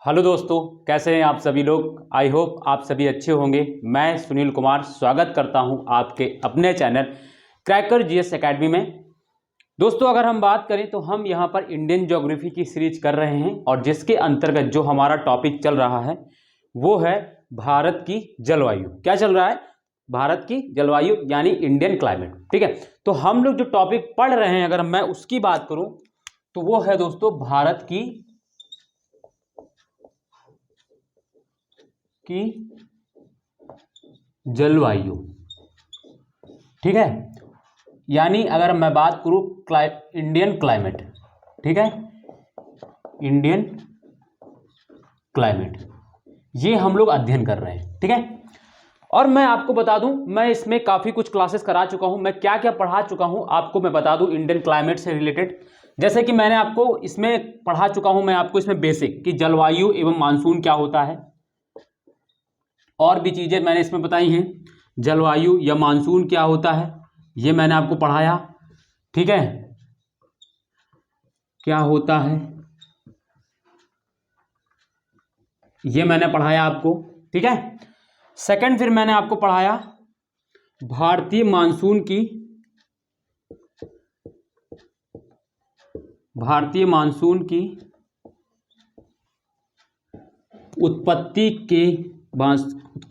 Hello दोस्तों, कैसे हैं आप सभी लोग। आई होप आप सभी अच्छे होंगे। मैं सुनील कुमार स्वागत करता हूं आपके अपने चैनल क्रैकर जीएस एकेडमी में। दोस्तों, अगर हम बात करें तो हम यहां पर इंडियन ज्योग्राफी की सीरीज कर रहे हैं और जिसके अंतर्गत जो हमारा टॉपिक चल रहा है वो है भारत की जलवायु। क्या चल रहा है? भारत की जलवायु यानी इंडियन क्लाइमेट। ठीक है, तो हम लोग जो टॉपिक पढ़ रहे हैं अगर मैं उसकी बात करूं तो वो है दोस्तों भारत की जलवायु। ठीक है, यानी अगर मैं बात करूं इंडियन क्लाइमेट। ठीक है, इंडियन क्लाइमेट ये हम लोग अध्ययन कर रहे हैं। ठीक है, और मैं आपको बता दूं मैं इसमें काफ़ी कुछ क्लासेस करा चुका हूं। मैं क्या क्या पढ़ा चुका हूं आपको मैं बता दूं इंडियन क्लाइमेट से रिलेटेड। जैसे कि मैंने आपको इसमें पढ़ा चुका हूं, मैं आपको इसमें बेसिक कि जलवायु एवं मानसून क्या होता है, और भी चीज़ें मैंने इसमें बताई हैं। जलवायु या मानसून क्या होता है ये मैंने आपको पढ़ाया। ठीक है, क्या होता है ये मैंने पढ़ाया आपको। ठीक है, सेकंड फिर मैंने आपको पढ़ाया भारतीय मानसून की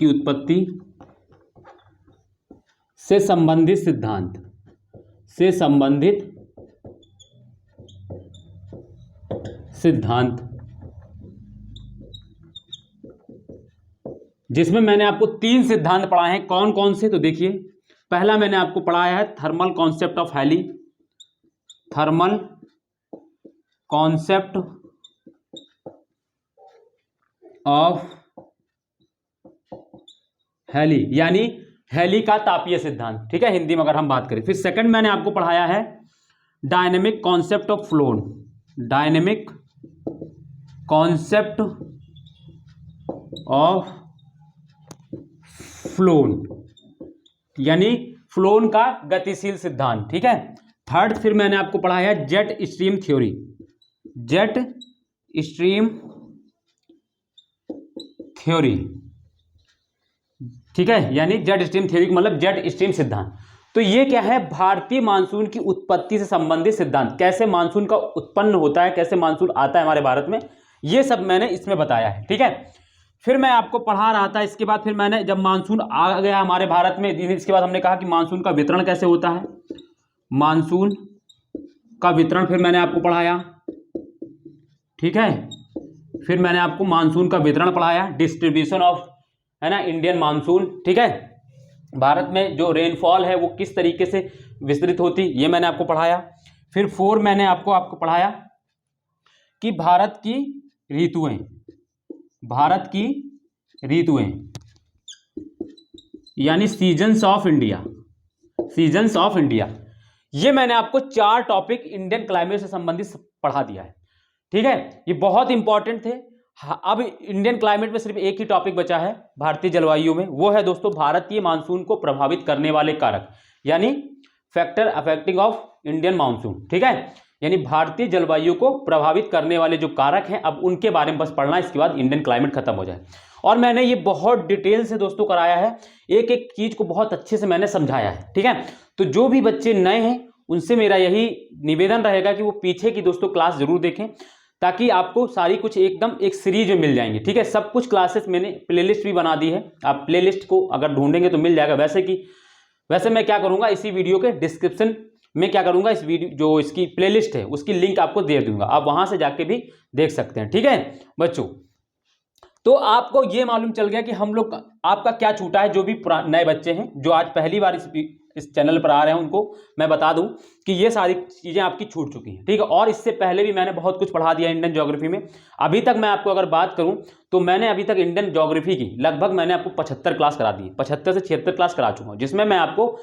उत्पत्ति से संबंधित सिद्धांत जिसमें मैंने आपको 3 सिद्धांत पढ़ाए हैं। कौन कौन से? तो देखिए, पहला मैंने आपको पढ़ाया है thermal concept of Halley. Thermal concept of Halley यानी हैली का तापीय सिद्धांत। ठीक है, हिंदी में अगर हम बात करें। फिर सेकंड मैंने आपको पढ़ाया है dynamic concept of phloem. Dynamic concept of phloem यानी फ्लोन का गतिशील सिद्धांत। ठीक है, थर्ड फिर मैंने आपको पढ़ाया है jet stream theory. Jet stream theory, ठीक है, यानी जेट स्ट्रीम थ्योरी मतलब जेट स्ट्रीम सिद्धांत। तो ये क्या है? भारतीय मानसून की उत्पत्ति से संबंधित सिद्धांत। कैसे मानसून का उत्पन्न होता है, कैसे मानसून आता है हमारे भारत में, ये सब मैंने इसमें बताया है। ठीक है, फिर मैं आपको पढ़ा रहा था। इसके बाद फिर मैंने जब मानसून आ गया हमारे भारत में, इसके बाद हमने कहा कि मानसून का वितरण कैसे होता है। मानसून का वितरण फिर मैंने आपको पढ़ाया। ठीक है, फिर मैंने आपको मानसून का वितरण पढ़ाया, डिस्ट्रीब्यूशन ऑफ, है ना, इंडियन मानसून। ठीक है, भारत में जो रेनफॉल है वो किस तरीके से विस्तृत होती, ये मैंने आपको पढ़ाया। फिर 4 मैंने आपको पढ़ाया कि भारत की ऋतुएं यानी सीजन्स ऑफ इंडिया। ये मैंने आपको 4 टॉपिक इंडियन क्लाइमेट से संबंधित पढ़ा दिया है। ठीक है, ये बहुत इंपॉर्टेंट थे। अब इंडियन क्लाइमेट में सिर्फ एक ही टॉपिक बचा है भारतीय जलवायु में, वो है दोस्तों भारतीय मानसून को प्रभावित करने वाले कारक यानी factor affecting of Indian monsoon. ठीक है, यानी भारतीय जलवायु को प्रभावित करने वाले जो कारक हैं अब उनके बारे में बस पढ़ना है, इसके बाद इंडियन क्लाइमेट खत्म हो जाए। और मैंने ये बहुत डिटेल से दोस्तों कराया है, एक एक चीज को बहुत अच्छे से मैंने समझाया है। ठीक है, तो जो भी बच्चे नए हैं उनसे मेरा यही निवेदन रहेगा कि वो पीछे की दोस्तों क्लास जरूर देखें, ताकि आपको सारी कुछ एकदम एक सीरीज में मिल जाएंगी। ठीक है, सब कुछ क्लासेस मैंने प्लेलिस्ट भी बना दी है, आप प्लेलिस्ट को अगर ढूंढेंगे तो मिल जाएगा। वैसे मैं क्या करूंगा, इसी वीडियो के डिस्क्रिप्शन में क्या करूंगा, इस वीडियो जो इसकी प्लेलिस्ट है उसकी लिंक आपको दे दूंगा, आप वहां से जाके भी देख सकते हैं। ठीक है बच्चों, तो आपको ये मालूम चल गया कि हम लोग आपका क्या छूटा है। जो भी नए बच्चे हैं जो आज पहली बार इस चैनल पर आ रहे हैं उनको मैं बता दूं कि ये सारी चीजें आपकी छूट चुकी हैं। ठीक है, और इससे पहले भी मैंने बहुत कुछ पढ़ा दिया इंडियन ज्योग्राफी में। अभी तक मैं आपको अगर बात करूं तो मैंने अभी तक इंडियन ज्योग्राफी की लगभग मैंने आपको 75 क्लास करा दी, 75 से 76 क्लास करा चुका हूं, जिसमें मैं आपको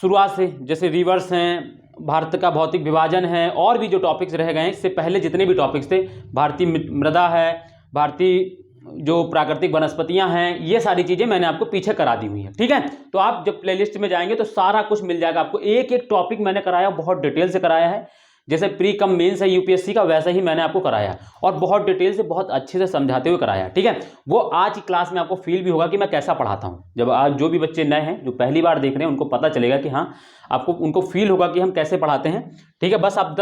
शुरुआत से जैसे रिवर्स हैं, भारत का भौतिक विभाजन है, और भी जो टॉपिक्स रह गए हैं इससे पहले जितने भी टॉपिक्स थे, भारतीय मृदा है, भारतीय जो प्राकृतिक वनस्पतियां हैं, ये सारी चीजें मैंने आपको पीछे करा दी हुई हैं। ठीक है, तो आप जब प्लेलिस्ट में जाएंगे तो सारा कुछ मिल जाएगा आपको। एक एक टॉपिक मैंने कराया, बहुत डिटेल से कराया है, जैसे प्री कम मेंस है यूपीएससी का, वैसा ही मैंने आपको कराया और बहुत डिटेल से बहुत अच्छे से समझाते हुए कराया। ठीक है, वो आज की क्लास में आपको फील भी होगा कि मैं कैसा पढ़ाता हूँ। जब आज जो भी बच्चे नए हैं, जो पहली बार देख रहे हैं, उनको पता चलेगा कि हाँ, आपको उनको फील होगा कि हम कैसे पढ़ाते हैं। ठीक है, बस आप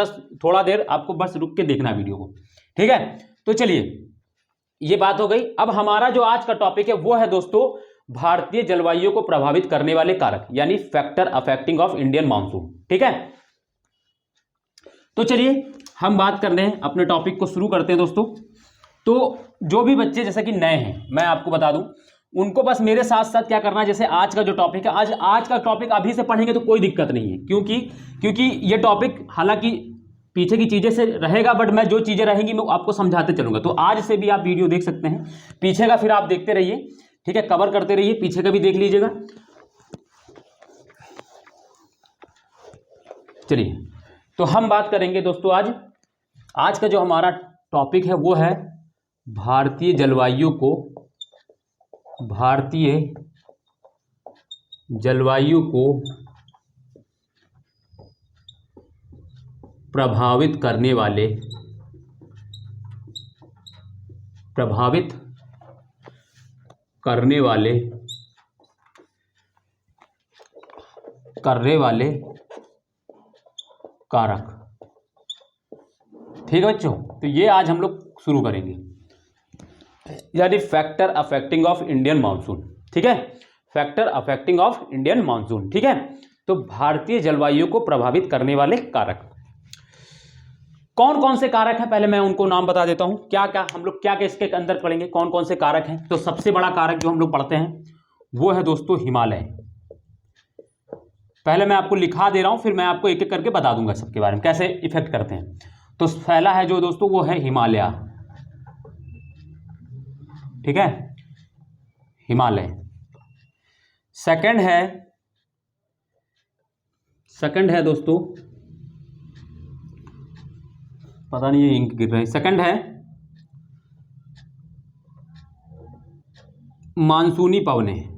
थोड़ा देर आपको बस रुक के देखना वीडियो को। ठीक है, तो चलिए, ये बात हो गई। अब हमारा जो आज का टॉपिक है वो है दोस्तों भारतीय जलवायु को प्रभावित करने वाले कारक, यानी factor affecting of Indian monsoon. ठीक है, तो चलिए हम बात कर रहे हैं, अपने टॉपिक को शुरू करते हैं दोस्तों। तो जो भी बच्चे जैसे कि नए हैं, मैं आपको बता दूं, उनको बस मेरे साथ साथ क्या करना है, जैसे आज का जो टॉपिक है, आज का टॉपिक अभी से पढ़ेंगे तो कोई दिक्कत नहीं है, क्योंकि ये टॉपिक हालांकि पीछे की चीजें से रहेगा, बट मैं जो चीजें रहेंगी मैं आपको समझाते चलूंगा। तो आज से भी आप वीडियो देख सकते हैं, पीछे का फिर आप देखते रहिए। ठीक है, कवर करते रहिए, पीछे का भी देख लीजिएगा। चलिए, तो हम बात करेंगे दोस्तों आज का जो हमारा टॉपिक है वो है भारतीय जलवायु को प्रभावित करने वाले कारक। ठीक है बच्चों, तो ये आज हम लोग शुरू करेंगे, यानी factor affecting of Indian monsoon. ठीक है, factor affecting of Indian monsoon. ठीक है, तो भारतीय जलवायु को प्रभावित करने वाले कारक कौन कौन से कारक हैं, पहले मैं उनको नाम बता देता हूं। क्या क्या हम लोग क्या इसके अंदर पढ़ेंगे, कौन कौन से कारक हैं। तो सबसे बड़ा कारक जो हम लोग पढ़ते हैं वो है दोस्तों हिमालय। पहले मैं आपको लिखा दे रहा हूं, फिर मैं आपको एक एक करके बता दूंगा सबके बारे में कैसे इफेक्ट करते हैं। तो पहला है जो दोस्तों वो है हिमालय। ठीक है, हिमालय। सेकंड है दोस्तों, पता नहीं ये इंक गिर रहा है। सेकंड है मानसूनी पवनें।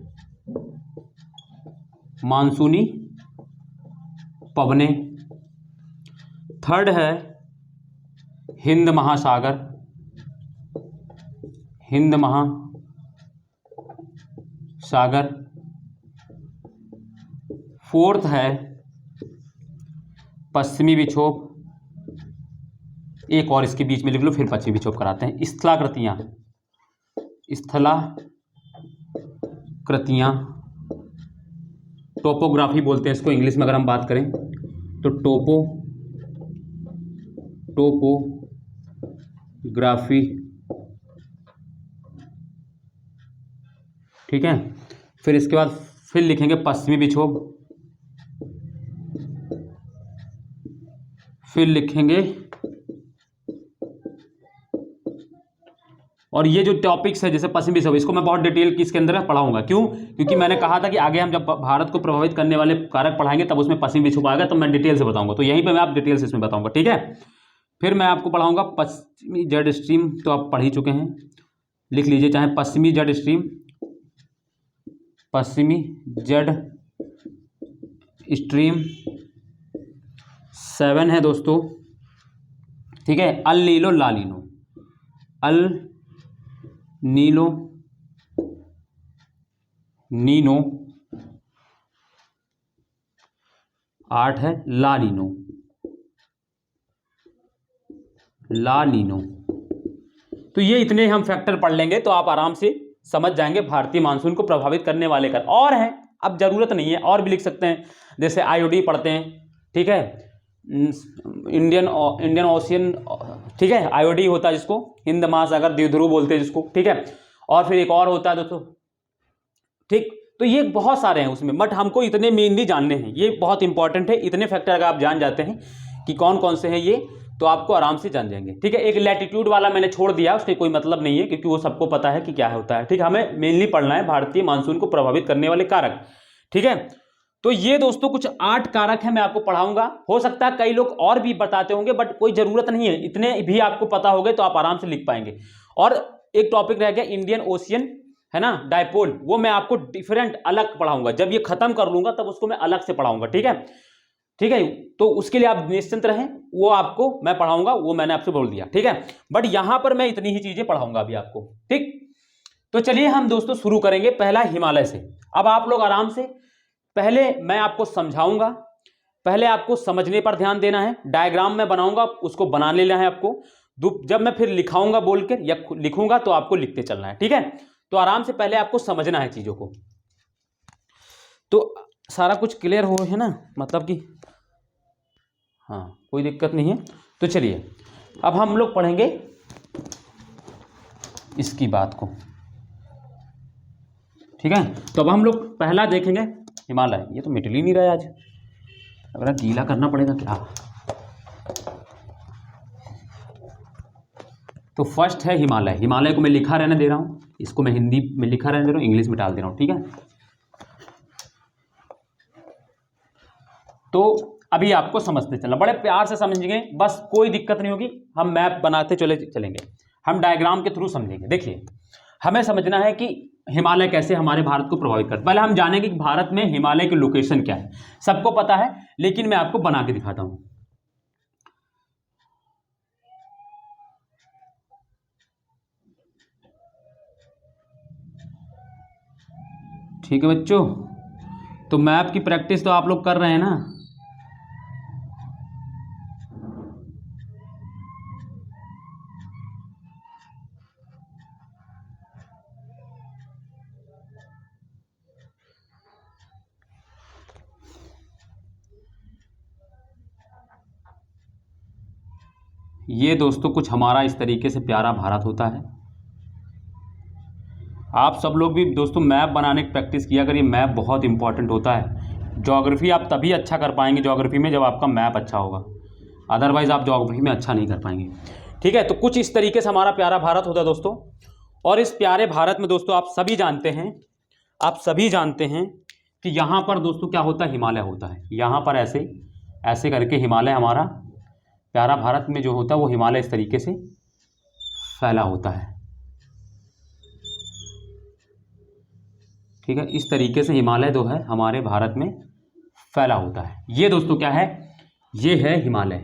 थर्ड है हिंद महासागर। फोर्थ है पश्चिमी विक्षोभ। एक और इसके बीच में लिख लो, फिर पश्चिमी विक्षोभ कराते हैं। स्थलाकृतियां, टोपोग्राफी बोलते हैं इसको इंग्लिश में अगर हम बात करें तो टोपोग्राफी। ठीक है, फिर इसके बाद फिर लिखेंगे पश्चिमी विक्षोभ, फिर लिखेंगे, और ये जो टॉपिक्स है जैसे पश्चिमी विक्षोभ, इसको मैं बहुत डिटेल की इसके अंदर पढ़ाऊंगा। क्यों? क्योंकि मैंने कहा था कि आगे हम जब भारत को प्रभावित करने वाले कारक पढ़ाएंगे तब उसमें पश्चिमी विक्षोभ आएगा, तो मैं डिटेल से बताऊंगा। तो यहीं पे मैं आप डिटेल से इसमें बताऊंगा। ठीक है, फिर मैं आपको पढ़ाऊंगा पश्चिमी जेट स्ट्रीम, तो आप पढ़ ही चुके हैं, लिख लीजिए चाहे पश्चिमी जेट स्ट्रीम। 7 है दोस्तों, ठीक है, अल नीनो। 8 है ला नीनो। तो ये इतने हम फैक्टर पढ़ लेंगे तो आप आराम से समझ जाएंगे भारतीय मानसून को प्रभावित करने वाले कारक। और हैं, अब जरूरत नहीं है, और भी लिख सकते हैं, जैसे आईओडी पढ़ते हैं। ठीक है, इंडियन ओशियन। ठीक है, आईओडी होता है जिसको हिंद महासागर द्विध्रुव बोलते हैं जिसको। ठीक है, और फिर एक और होता है दोस्तों। ठीक, तो ये बहुत सारे हैं उसमें, बट हमको इतने मेनली जानने हैं, ये बहुत इंपॉर्टेंट है। इतने फैक्टर अगर आप जान जाते हैं कि कौन कौन से हैं ये, तो आपको आराम से जान जाएंगे। ठीक है, एक लैटिट्यूड वाला मैंने छोड़ दिया, उसके कोई मतलब नहीं है, क्योंकि वो सबको पता है कि क्या होता है। ठीक है, हमें मेनली पढ़ना है भारतीय मानसून को प्रभावित करने वाले कारक। ठीक है, तो ये दोस्तों कुछ 8 कारक हैं, मैं आपको पढ़ाऊंगा। हो सकता है कई लोग और भी बताते होंगे, बट कोई जरूरत नहीं है, इतने भी आपको पता हो गए तो आप आराम से लिख पाएंगे। और एक टॉपिक रह गया इंडियन ओशियन, है ना, डायपोल, वो मैं आपको डिफरेंट अलग पढ़ाऊंगा। जब ये खत्म कर लूंगा तब उसको मैं अलग से पढ़ाऊंगा। ठीक है, ठीक है। तो उसके लिए आप निश्चिंत रहें, वो आपको मैं पढ़ाऊंगा, वो मैंने आपसे बोल दिया, ठीक है। बट यहां पर मैं इतनी ही चीजें पढ़ाऊंगा अभी आपको, ठीक। तो चलिए हम दोस्तों शुरू करेंगे पहला हिमालय से। अब आप लोग आराम से, पहले मैं आपको समझाऊंगा, पहले आपको समझने पर ध्यान देना है। डायग्राम मैं बनाऊंगा, उसको बना लेना है आपको। जब मैं फिर लिखाऊंगा बोलकर या लिखूंगा तो आपको लिखते चलना है, ठीक है। तो आराम से पहले आपको समझना है चीजों को, तो सारा कुछ क्लियर हो है ना, मतलब कि हाँ कोई दिक्कत नहीं है। तो चलिए अब हम लोग पढ़ेंगे इसकी बात को, ठीक है। तो अब हम लोग पहला देखेंगे हिमालय। ये तो मिट ही नहीं रहा है आज, अगर गीला करना पड़ेगा क्या। तो फर्स्ट है हिमालय। हिमालय को मैं लिखा रहने दे रहा हूं, इसको मैं हिंदी में लिखा रहने दे रहा हूं, इंग्लिश में डाल दे रहा हूं, ठीक है। तो अभी आपको समझते चलना, बड़े प्यार से समझेंगे, बस कोई दिक्कत नहीं होगी। हम मैप बनाते चलेंगे, हम डायग्राम के थ्रू समझेंगे। देखिए हमें समझना है कि हिमालय कैसे हमारे भारत को प्रभावित करता है। पहले हम जानेंगे कि भारत में हिमालय की लोकेशन क्या है, सबको पता है, लेकिन मैं आपको बना के दिखाता हूं। ठीक है बच्चों, तो मैप की प्रैक्टिस तो आप लोग कर रहे हैं ना। ये दोस्तों कुछ हमारा इस तरीके से प्यारा भारत होता है। आप सब लोग भी दोस्तों मैप बनाने की प्रैक्टिस किया करिए, मैप बहुत इंपॉर्टेंट होता है। ज्योग्राफी आप तभी अच्छा कर पाएंगे ज्योग्राफी में जब आपका मैप अच्छा होगा, अदरवाइज आप ज्योग्राफी में अच्छा नहीं कर पाएंगे, ठीक है। तो कुछ इस तरीके से हमारा प्यारा भारत होता है दोस्तों। और इस प्यारे भारत में दोस्तों आप सभी जानते हैं, आप सभी जानते हैं कि यहाँ पर दोस्तों क्या होता है, हिमालय होता है। यहाँ पर ऐसे ऐसे करके हिमालय, हमारा प्यारा भारत में जो होता है वो हिमालय इस तरीके से फैला होता है, ठीक है। इस तरीके से हिमालय जो है हमारे भारत में फैला होता है। ये दोस्तों क्या है, ये है हिमालय,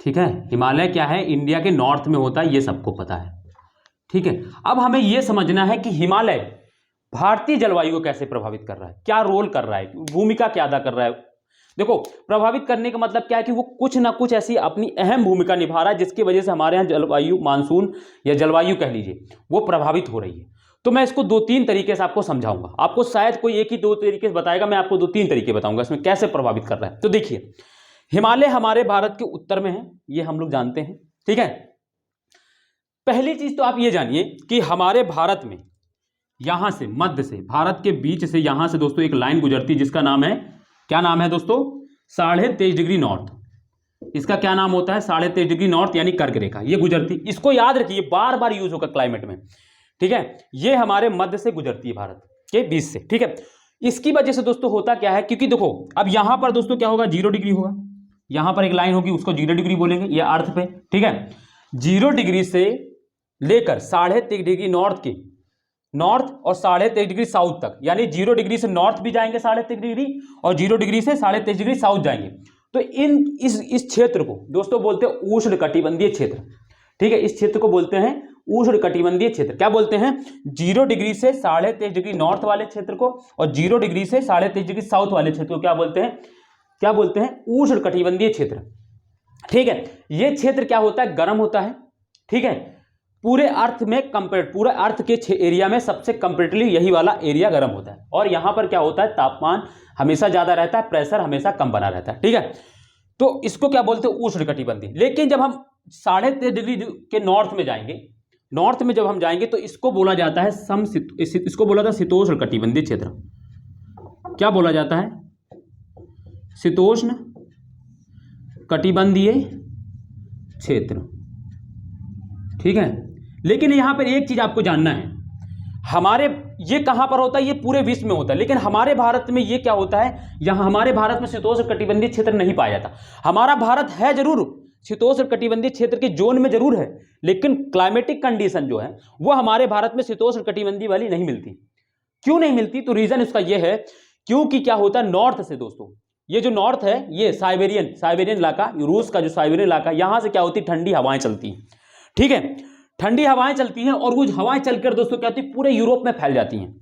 ठीक है। हिमालय क्या है, इंडिया के नॉर्थ में होता है, ये सबको पता है, ठीक है। अब हमें यह समझना है कि हिमालय भारतीय जलवायु को कैसे प्रभावित कर रहा है, क्या रोल कर रहा है, भूमिका क्या अदा कर रहा है। देखो प्रभावित करने का मतलब क्या है कि वो कुछ ना कुछ ऐसी अपनी अहम भूमिका निभा रहा है जिसकी वजह से हमारे यहाँ जलवायु, मानसून या जलवायु कह लीजिए, वो प्रभावित हो रही है। तो मैं इसको दो तीन तरीके से आपको समझाऊंगा, आपको शायद कोई एक ही दो तरीके से बताएगा, मैं आपको दो तीन तरीके बताऊंगा इसमें कैसे प्रभावित कर रहा है। तो देखिए हिमालय हमारे भारत के उत्तर में है, ये हम लोग जानते हैं, ठीक है। पहली चीज तो आप ये जानिए कि हमारे भारत में यहां से मध्य से, भारत के बीच से, यहां से दोस्तों एक लाइन गुजरती है जिसका नाम है, क्या नाम है दोस्तों, 23.5 डिग्री नॉर्थ। इसका क्या नाम होता है, 23.5 डिग्री नॉर्थ यानी कर्क रेखा, ये गुजरती। इसको याद रखिए, बार बार यूज होगा क्लाइमेट में, ठीक है। ये हमारे मध्य से गुजरती है भारत के बीच से, ठीक है। इसकी वजह से दोस्तों होता क्या है, क्योंकि देखो अब यहां पर दोस्तों क्या होगा, 0 डिग्री होगा, यहां पर एक लाइन होगी उसको 0 डिग्री बोलेंगे, ये अर्थ पे, ठीक है। 0 डिग्री से लेकर 23.5 डिग्री नॉर्थ की, नॉर्थ और 23.5 डिग्री साउथ तक, यानी 0 डिग्री से नॉर्थ भी जाएंगे 23.5 डिग्री और 0 डिग्री से 23.5 डिग्री साउथ जाएंगे। तो इस क्षेत्र को दोस्तों बोलते हैं उष्णकटिबंधीय क्षेत्र, ठीक है। इस क्षेत्र को बोलते हैं उष्णकटिबंधीय क्षेत्र। क्या बोलते हैं, 0 डिग्री से 23.5 डिग्री नॉर्थ वाले क्षेत्र को और 0 डिग्री से 23.5 डिग्री साउथ वाले क्षेत्र को क्या बोलते हैं, क्या बोलते हैं, उष्णकटिबंधीय क्षेत्र, ठीक है। यह क्षेत्र क्या होता है, गर्म होता है, ठीक है। पूरे अर्थ में कंपेरेट, पूरे अर्थ के एरिया में सबसे कंपेरेटिवली यही वाला एरिया गर्म होता है। और यहां पर क्या होता है, तापमान हमेशा ज्यादा रहता है, प्रेशर हमेशा कम बना रहता है, ठीक है। तो इसको क्या बोलते हैं, उष्णकटिबंधीय। लेकिन जब हम 23.5 डिग्री के नॉर्थ में जाएंगे, नॉर्थ में जब हम जाएंगे तो इसको बोला जाता है इसको बोला जाता है शीतोष्ण कटिबंधीय क्षेत्र। क्या बोला जाता है, शीतोष्ण कटिबंधीय क्षेत्र, ठीक है। लेकिन यहां पर एक चीज आपको जानना है, हमारे ये कहां पर होता है, ये पूरे विश्व में होता है, लेकिन हमारे भारत में ये क्या होता है, यहां हमारे भारत में शीतोष्ण कटिबंधीय क्षेत्र नहीं पाया जाता। हमारा भारत है जरूर शीतोष्ण कटिबंधीय क्षेत्र के जोन में जरूर है, लेकिन क्लाइमेटिक कंडीशन जो है वो हमारे भारत में शीतोष्ण कटिबंधीय वाली नहीं मिलती। क्यों नहीं मिलती, तो रीजन इसका यह है क्योंकि क्या होता है नॉर्थ से दोस्तों, ये जो नॉर्थ है ये साइबेरियन इलाका, रूस का जो साइबेरियन इलाका, यहां से क्या होती है ठंडी हवाएं चलती हैं, ठीक है, ठंडी हवाएं चलती हैं और वो हवाएं चलकर दोस्तों क्या होती है पूरे यूरोप में फैल जाती हैं,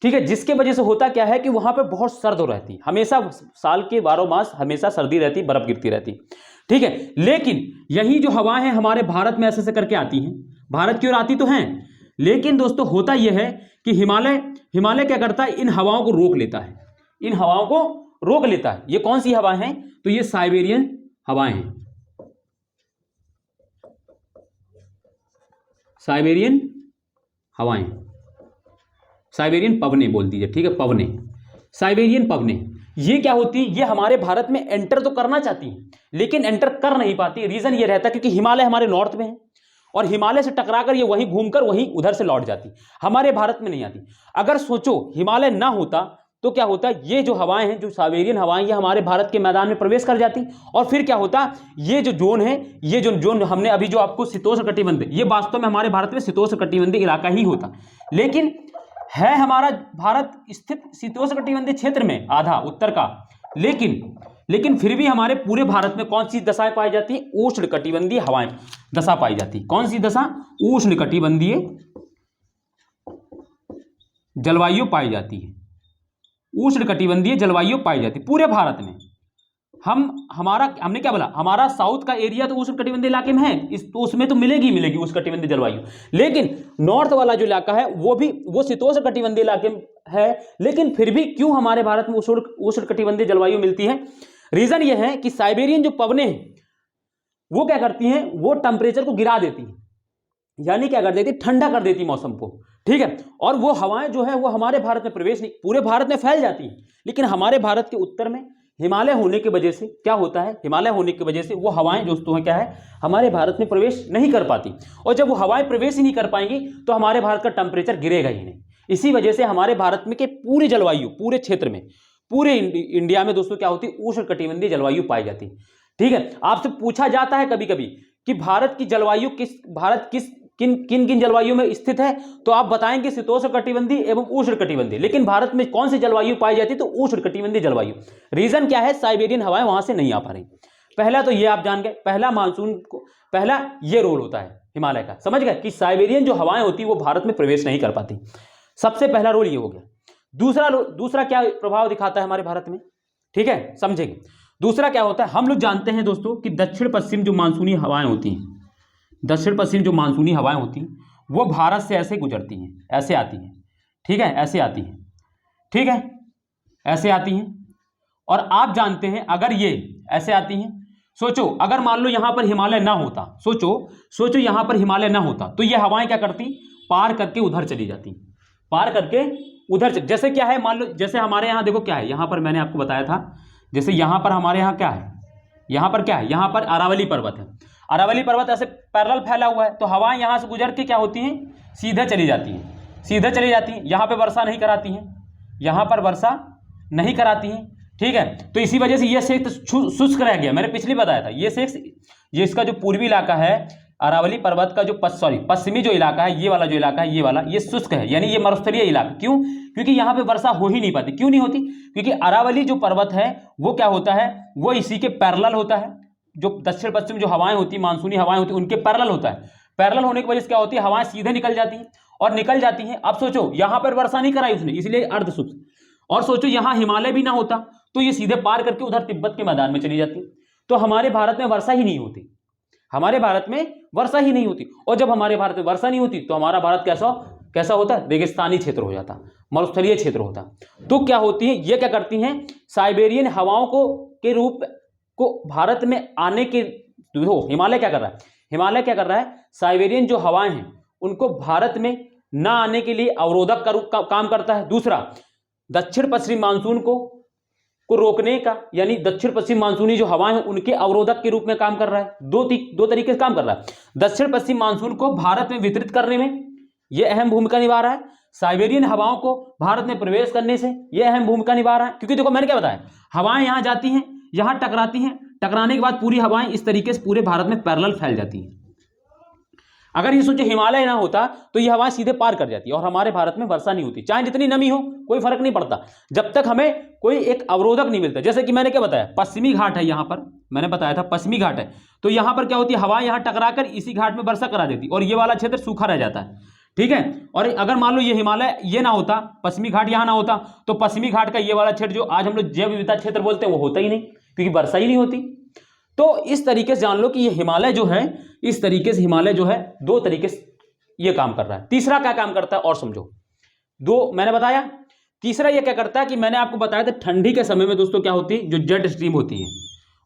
ठीक है, जिसके वजह से होता क्या है कि वहां पे बहुत सर्द रहती है, हमेशा साल के 12 मास हमेशा सर्दी रहती, बर्फ गिरती रहती, ठीक है। लेकिन यही जो हवाएं हैं हमारे भारत में ऐसे ऐसे करके आती हैं, भारत की ओर आती तो हैं, लेकिन दोस्तों होता यह है कि हिमालय क्या करता है, इन हवाओं को रोक लेता है, इन हवाओं को रोक लेता है। ये कौन सी हवाएं हैं, तो ये साइबेरियन हवाएं हैं, साइबेरियन हवाएं, साइबेरियन पवने बोल दीजिए, ठीक है, पवने, साइबेरियन पवने, ये क्या होती है, ये हमारे भारत में एंटर तो करना चाहती हैं लेकिन एंटर कर नहीं पाती। रीजन ये रहता है क्योंकि हिमालय हमारे नॉर्थ में है और हिमालय से टकराकर ये वहीं घूमकर वहीं उधर से लौट जाती, हमारे भारत में नहीं आती। अगर सोचो हिमालय ना होता तो क्या होता, ये जो हवाएं हैं, जो साइबेरियन हवाएं, ये हमारे भारत के मैदान में प्रवेश कर जाती और फिर क्या होता, ये जो जोन है, ये जो जोन हमने अभी जो आपको शीतोष्ण कटिबंधीय, ये वास्तव में हमारे भारत में शीतोष्ण कटिबंधीय इलाका ही होता, लेकिन है हमारा भारत स्थित शीतोष्ण कटिबंधीय क्षेत्र में आधा उत्तर का, लेकिन फिर भी हमारे पूरे भारत में कौन सी दशाएं पाई जाती है, उष्ण कटिबंधीय हवाएं दशा पाई जाती है। कौन सी दशा, उष्ण कटिबंधीय जलवायु पाई जाती है, उष्ण कटिबंधीय जलवायु पाई जाती है पूरे भारत में। हमने क्या बोला, हमारा साउथ का एरिया तो उष्ण कटिबंधीय इलाके में है, तो उसमें तो मिलेगी उष्ण कटिबंधीय जलवायु, लेकिन नॉर्थ वाला जो इलाका है वो शीतोष्ण कटिबंधीय इलाके में है, लेकिन फिर भी क्यों हमारे भारत में उष्ण कटिबंधीय जलवायु मिलती है। रीजन ये है कि साइबेरियन जो पवने हैं वो क्या करती हैं, वो टेम्परेचर को गिरा देती है, यानी क्या कर देती, ठंडा कर देती मौसम को, ठीक है, और वो हवाएं जो है वो हमारे भारत में प्रवेश नहीं, पूरे भारत में फैल जाती है, लेकिन हमारे भारत के उत्तर में हिमालय होने की वजह से क्या होता है, हिमालय होने की वजह से वो हवाएं दोस्तों क्या है हमारे भारत में प्रवेश नहीं कर पाती, और जब वो हवाएं प्रवेश ही नहीं कर पाएंगी तो हमारे भारत का टेम्परेचर गिरेगा ही नहीं। इसी वजह से हमारे भारत में के पूरी जलवायु, पूरे क्षेत्र में, पूरे इंडिया में दोस्तों क्या होती है, उष्ण कटिबंधीय जलवायु पाई जाती है, ठीक है। आपसे पूछा जाता है कभी कभी कि भारत की जलवायु किन किन जलवायु में स्थित है, तो आप बताएंगे शीतोष्ण कटिबंधीय एवं उष्ण कटिबंधीय, लेकिन भारत में कौन सी जलवायु पाई जाती है, तो उष्ण कटिबंधीय जलवायु। रीजन क्या है, साइबेरियन हवाएं वहां से नहीं आ पा रही। पहला तो ये आप जान गए, पहला ये रोल होता है हिमालय का, समझ गए कि साइबेरियन जो हवाएं होती है वो भारत में प्रवेश नहीं कर पाती, सबसे पहला रोल ये हो गया। दूसरा क्या प्रभाव दिखाता है हमारे भारत में, ठीक है, समझेंगे। दूसरा क्या होता है, हम लोग जानते हैं दोस्तों कि दक्षिण पश्चिम जो मानसूनी हवाएं होती हैं, दक्षिण पश्चिम जो मानसूनी हवाएं होती हैं वो भारत से ऐसे गुजरती हैं, ऐसे आती हैं, ठीक है, ऐसे आती हैं, ठीक है, ऐसे आती हैं, और आप जानते हैं अगर ये ऐसे आती हैं, सोचो अगर मान लो यहां पर हिमालय ना होता, सोचो यहां पर हिमालय ना होता तो ये हवाएं क्या करती, पार करके उधर चली जाती, पार करके उधर, जैसे क्या है, मान लो जैसे हमारे यहाँ देखो क्या है, यहां पर मैंने आपको बताया था, जैसे यहां पर हमारे यहाँ क्या है, यहां पर क्या है, यहां पर अरावली पर्वत है, अरावली पर्वत ऐसे पैरेलल फैला हुआ है, तो हवाएं यहां से गुजर के क्या होती हैं, सीधे चली जाती हैं, सीधे चली जाती हैं, यहां पे वर्षा नहीं कराती हैं, यहां पर वर्षा नहीं कराती हैं, ठीक है। तो इसी वजह से ये क्षेत्र शुष्क रह गया, मैंने पिछले बताया था, ये इसका जो पूर्वी इलाका है अरावली पर्वत का जो पश्चिमी जो इलाका है, ये वाला जो इलाका है, ये शुष्क है, यानी ये मरुस्थलीय इलाका। क्यों, क्योंकि यहाँ पे वर्षा हो ही नहीं पाती। क्यों नहीं होती, क्योंकि अरावली जो पर्वत है वो क्या होता है, वो इसी के पैरेलल होता है, जो दक्षिण पश्चिम जो हवाएं होती, मानसूनी हवाएं होती, उनके पैरेलल होता है। पैरेलल होने की वजह से क्या होती है, हवाएं सीधे निकल जाती हैं और निकल जाती हैं। अब सोचो यहाँ पर वर्षा नहीं कराई उसने, इसलिए अर्ध शुष्क, और सोचो यहाँ हिमालय भी ना होता तो ये सीधे पार करके उधर तिब्बत के मैदान में चली जाती, तो हमारे भारत में वर्षा ही नहीं होती, हमारे भारत में वर्षा ही नहीं होती। और जब हमारे भारत में वर्षा नहीं होती तो हमारा भारत कैसा होता है, रेगिस्तानी क्षेत्र हो जाता, मरुस्थलीय क्षेत्र होता। तो क्या होती है, ये क्या करती हैं, साइबेरियन हवाओं के रूप को भारत में आने के, हिमालय क्या कर रहा है, हिमालय क्या कर रहा है, साइबेरियन जो हवाएं हैं उनको भारत में ना आने के लिए अवरोधक का रूप काम करता है। दूसरा, दक्षिण पश्चिम मानसून को रोकने का, यानी दक्षिण पश्चिम मानसूनी जो हवाएं हैं उनके अवरोधक के रूप में काम कर रहा है। दो तरीके से काम कर रहा है। दक्षिण पश्चिम मानसून को भारत में वितरित करने में यह अहम भूमिका निभा रहा है, साइबेरियन हवाओं को भारत में प्रवेश करने से यह अहम भूमिका निभा रहा है। क्योंकि देखो मैंने क्या बताया, हवाएं यहां जाती हैं, यहां टकराती हैं, टकराने के बाद पूरी हवाएं इस तरीके से पूरे भारत में पैरेलल फैल जाती हैं। अगर ये सोचो हिमालय ना होता तो ये हवाएं सीधे पार कर जाती और हमारे भारत में वर्षा नहीं होती, चाहे जितनी नमी हो कोई फर्क नहीं पड़ता, जब तक हमें कोई एक अवरोधक नहीं मिलता। जैसे कि मैंने क्या बताया, पश्चिमी घाट है, यहाँ पर मैंने बताया था पश्चिमी घाट है, तो यहाँ पर क्या होती है, हवा यहाँ टकराकर इसी घाट में वर्षा करा देती और ये वाला क्षेत्र सूखा रह जाता है, ठीक है। और अगर मान लो ये हिमालय ये ना होता, पश्चिमी घाट यहाँ ना होता, तो पश्चिमी घाट का ये वाला क्षेत्र जो आज हम लोग जैव विविधता क्षेत्र बोलते हैं वो होता ही नहीं, क्योंकि वर्षा ही नहीं होती। तो इस तरीके से जान लो कि ये हिमालय जो है, इस तरीके से हिमालय जो है दो तरीके से ये काम कर रहा है। तीसरा क्या काम करता है और समझो, दो मैंने बताया, तीसरा ये क्या करता है कि मैंने आपको बताया था ठंडी के समय में दोस्तों क्या होती है, जो जेट स्ट्रीम होती है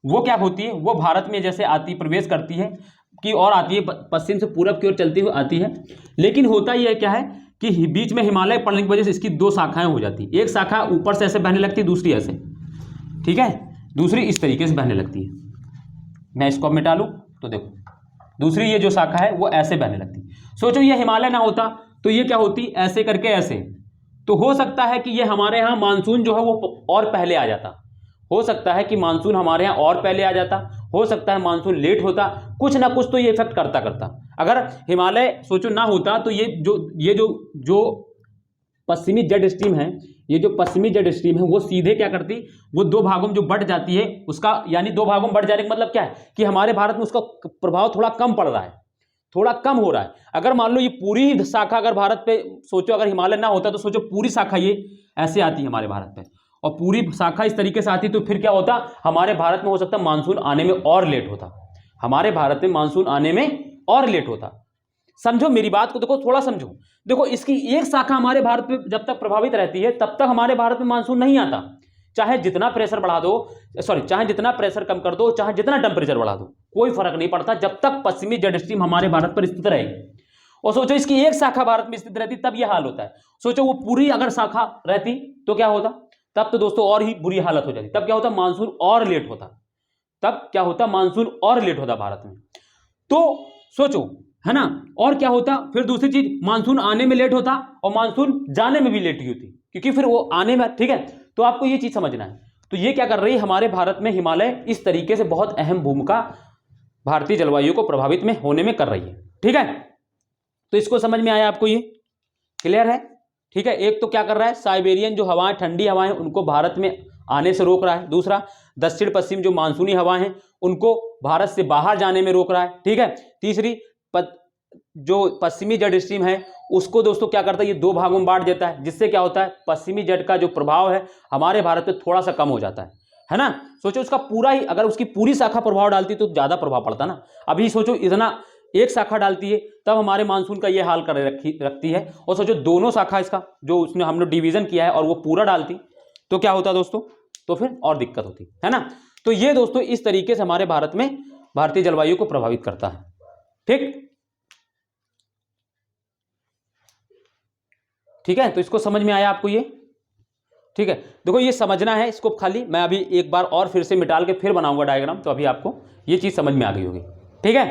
वो क्या होती है, वो भारत में जैसे आती प्रवेश करती है कि और आती है, पश्चिम से पूरब की ओर चलती हुई आती है। लेकिन होता यह क्या है कि बीच में हिमालय पड़ने की वजह से इसकी दो शाखाएं हो जाती है, एक शाखा ऊपर से ऐसे बहने लगती है, दूसरी ऐसे, ठीक है, दूसरी इस तरीके से बहने लगती है। मैं इसको मिटा लूं तो देखो, दूसरी ये जो शाखा है वो ऐसे बहने लगती है। सोचो ये हिमालय ना होता तो ये क्या होती, ऐसे करके ऐसे, तो हो सकता है कि ये हमारे यहाँ मानसून जो है वो और पहले आ जाता, हो सकता है कि मानसून हमारे यहाँ और पहले आ जाता, हो सकता है मानसून लेट होता, कुछ ना कुछ तो ये इफेक्ट करता करता। अगर हिमालय सोचो ना होता तो ये जो पश्चिमी जेट स्ट्रीम है, ये जो पश्चिमी जेट स्ट्रीम है वो सीधे क्या करती, वो दो भागों में जो बढ़ जाती है उसका, यानी दो भागों में बढ़ जाने का मतलब क्या है कि हमारे भारत में उसका प्रभाव थोड़ा कम पड़ रहा है, थोड़ा कम हो रहा है। अगर मान लो ये पूरी शाखा अगर भारत पे सोचो, अगर हिमालय ना होता तो सोचो पूरी शाखा ये ऐसे आती है हमारे भारत पे, और पूरी शाखा इस तरीके से आती, तो फिर क्या होता, हमारे भारत में हो सकता मानसून आने में और लेट होता, हमारे भारत में मानसून आने में और लेट होता। समझो मेरी बात को, देखो थोड़ा समझो, देखो इसकी एक शाखा हमारे भारत में जब तक प्रभावित रहती है तब तक हमारे भारत में मानसून नहीं आता, चाहे जितना प्रेशर बढ़ा दो, चाहे जितना प्रेशर कम कर दो, चाहे जितना टेम्परेचर बढ़ा दो, कोई फर्क नहीं पड़ता जब तक पश्चिमी जेट स्ट्रीम हमारे भारत पर स्थित रहेगी। और सोचो इसकी एक शाखा भारत में स्थित रहती तब यह हाल होता है। सोचो वो पूरी अगर शाखा रहती तो क्या होता, तब तो दोस्तों और ही बुरी हालत हो जाती, तब क्या होता, मानसून और लेट होता, तब क्या होता, मानसून और लेट होता भारत में। तो सोचो, है ना, और क्या होता, फिर दूसरी चीज, मानसून आने में लेट होता और मानसून जाने में भी लेट ही होती, क्योंकि फिर वो आने में, ठीक है। तो आपको ये चीज समझना है। तो ये क्या कर रही है, हमारे भारत में हिमालय इस तरीके से बहुत अहम भूमिका भारतीय जलवायु को प्रभावित में होने में कर रही है, ठीक है। तो इसको समझ में आया आपको, ये क्लियर है, ठीक है। एक तो क्या कर रहा है, साइबेरियन जो हवाएं, ठंडी हवाएं, उनको भारत में आने से रोक रहा है। दूसरा, दक्षिण पश्चिम जो मानसूनी हवाएं हैं उनको भारत से बाहर जाने में रोक रहा है, ठीक है। तीसरी, जो पश्चिमी जेट स्ट्रीम है उसको दोस्तों क्या करता है, ये दो भागों में बांट देता है, जिससे क्या होता है, पश्चिमी जेट का जो प्रभाव है हमारे भारत पे थोड़ा सा कम हो जाता है ना। सोचो उसका पूरा ही, अगर उसकी पूरी शाखा प्रभाव डालती तो ज्यादा प्रभाव पड़ता ना। अभी सोचो इतना एक शाखा डालती है तब हमारे मानसून का ये हाल कर रखती है, और सोचो दोनों शाखा इसका जो उसने हम लोग डिवीजन किया है और वो पूरा डालती तो क्या होता दोस्तों, तो फिर और दिक्कत होती है ना। तो ये दोस्तों इस तरीके से हमारे भारत में भारतीय जलवायु को प्रभावित करता है, ठीक है। तो इसको समझ में आया आपको ये, ठीक है। देखो ये समझना है इसको, खाली मैं अभी एक बार और फिर से मिटाल के फिर बनाऊंगा डायग्राम, तो अभी आपको ये चीज समझ में आ गई होगी, ठीक है।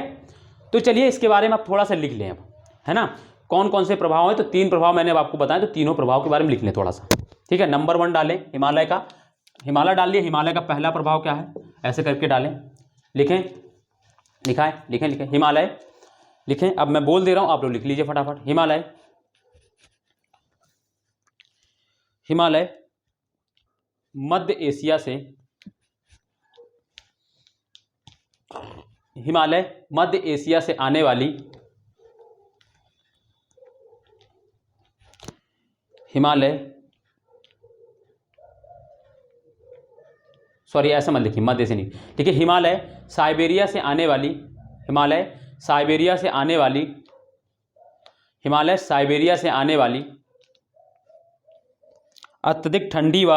तो चलिए इसके बारे में आप थोड़ा सा लिख लें अब, है ना, कौन कौन से प्रभाव है। तो 3 प्रभाव मैंने अब आपको बताया, तो तीनों प्रभाव के बारे में लिख लें थोड़ा सा, ठीक है। नंबर 1 डालें हिमालय का, हिमालय डाल लिया, हिमालय का पहला प्रभाव क्या है, ऐसे करके डालें, लिखें, लिखा है, लिखें लिखें, हिमालय लिखें। अब मैं बोल दे रहा हूं, आप लोग लिख लीजिए फटाफट। हिमालय, हिमालय मध्य एशिया से, हिमालय मध्य एशिया से आने वाली, हिमालय, सॉरी ऐसा मत लिखिए, मध्य से नहीं, ठीक है। हिमालय साइबेरिया से आने वाली, हिमालय साइबेरिया से आने वाली, हिमालय साइबेरिया से आने वाली अत्यधिक ठंडी व,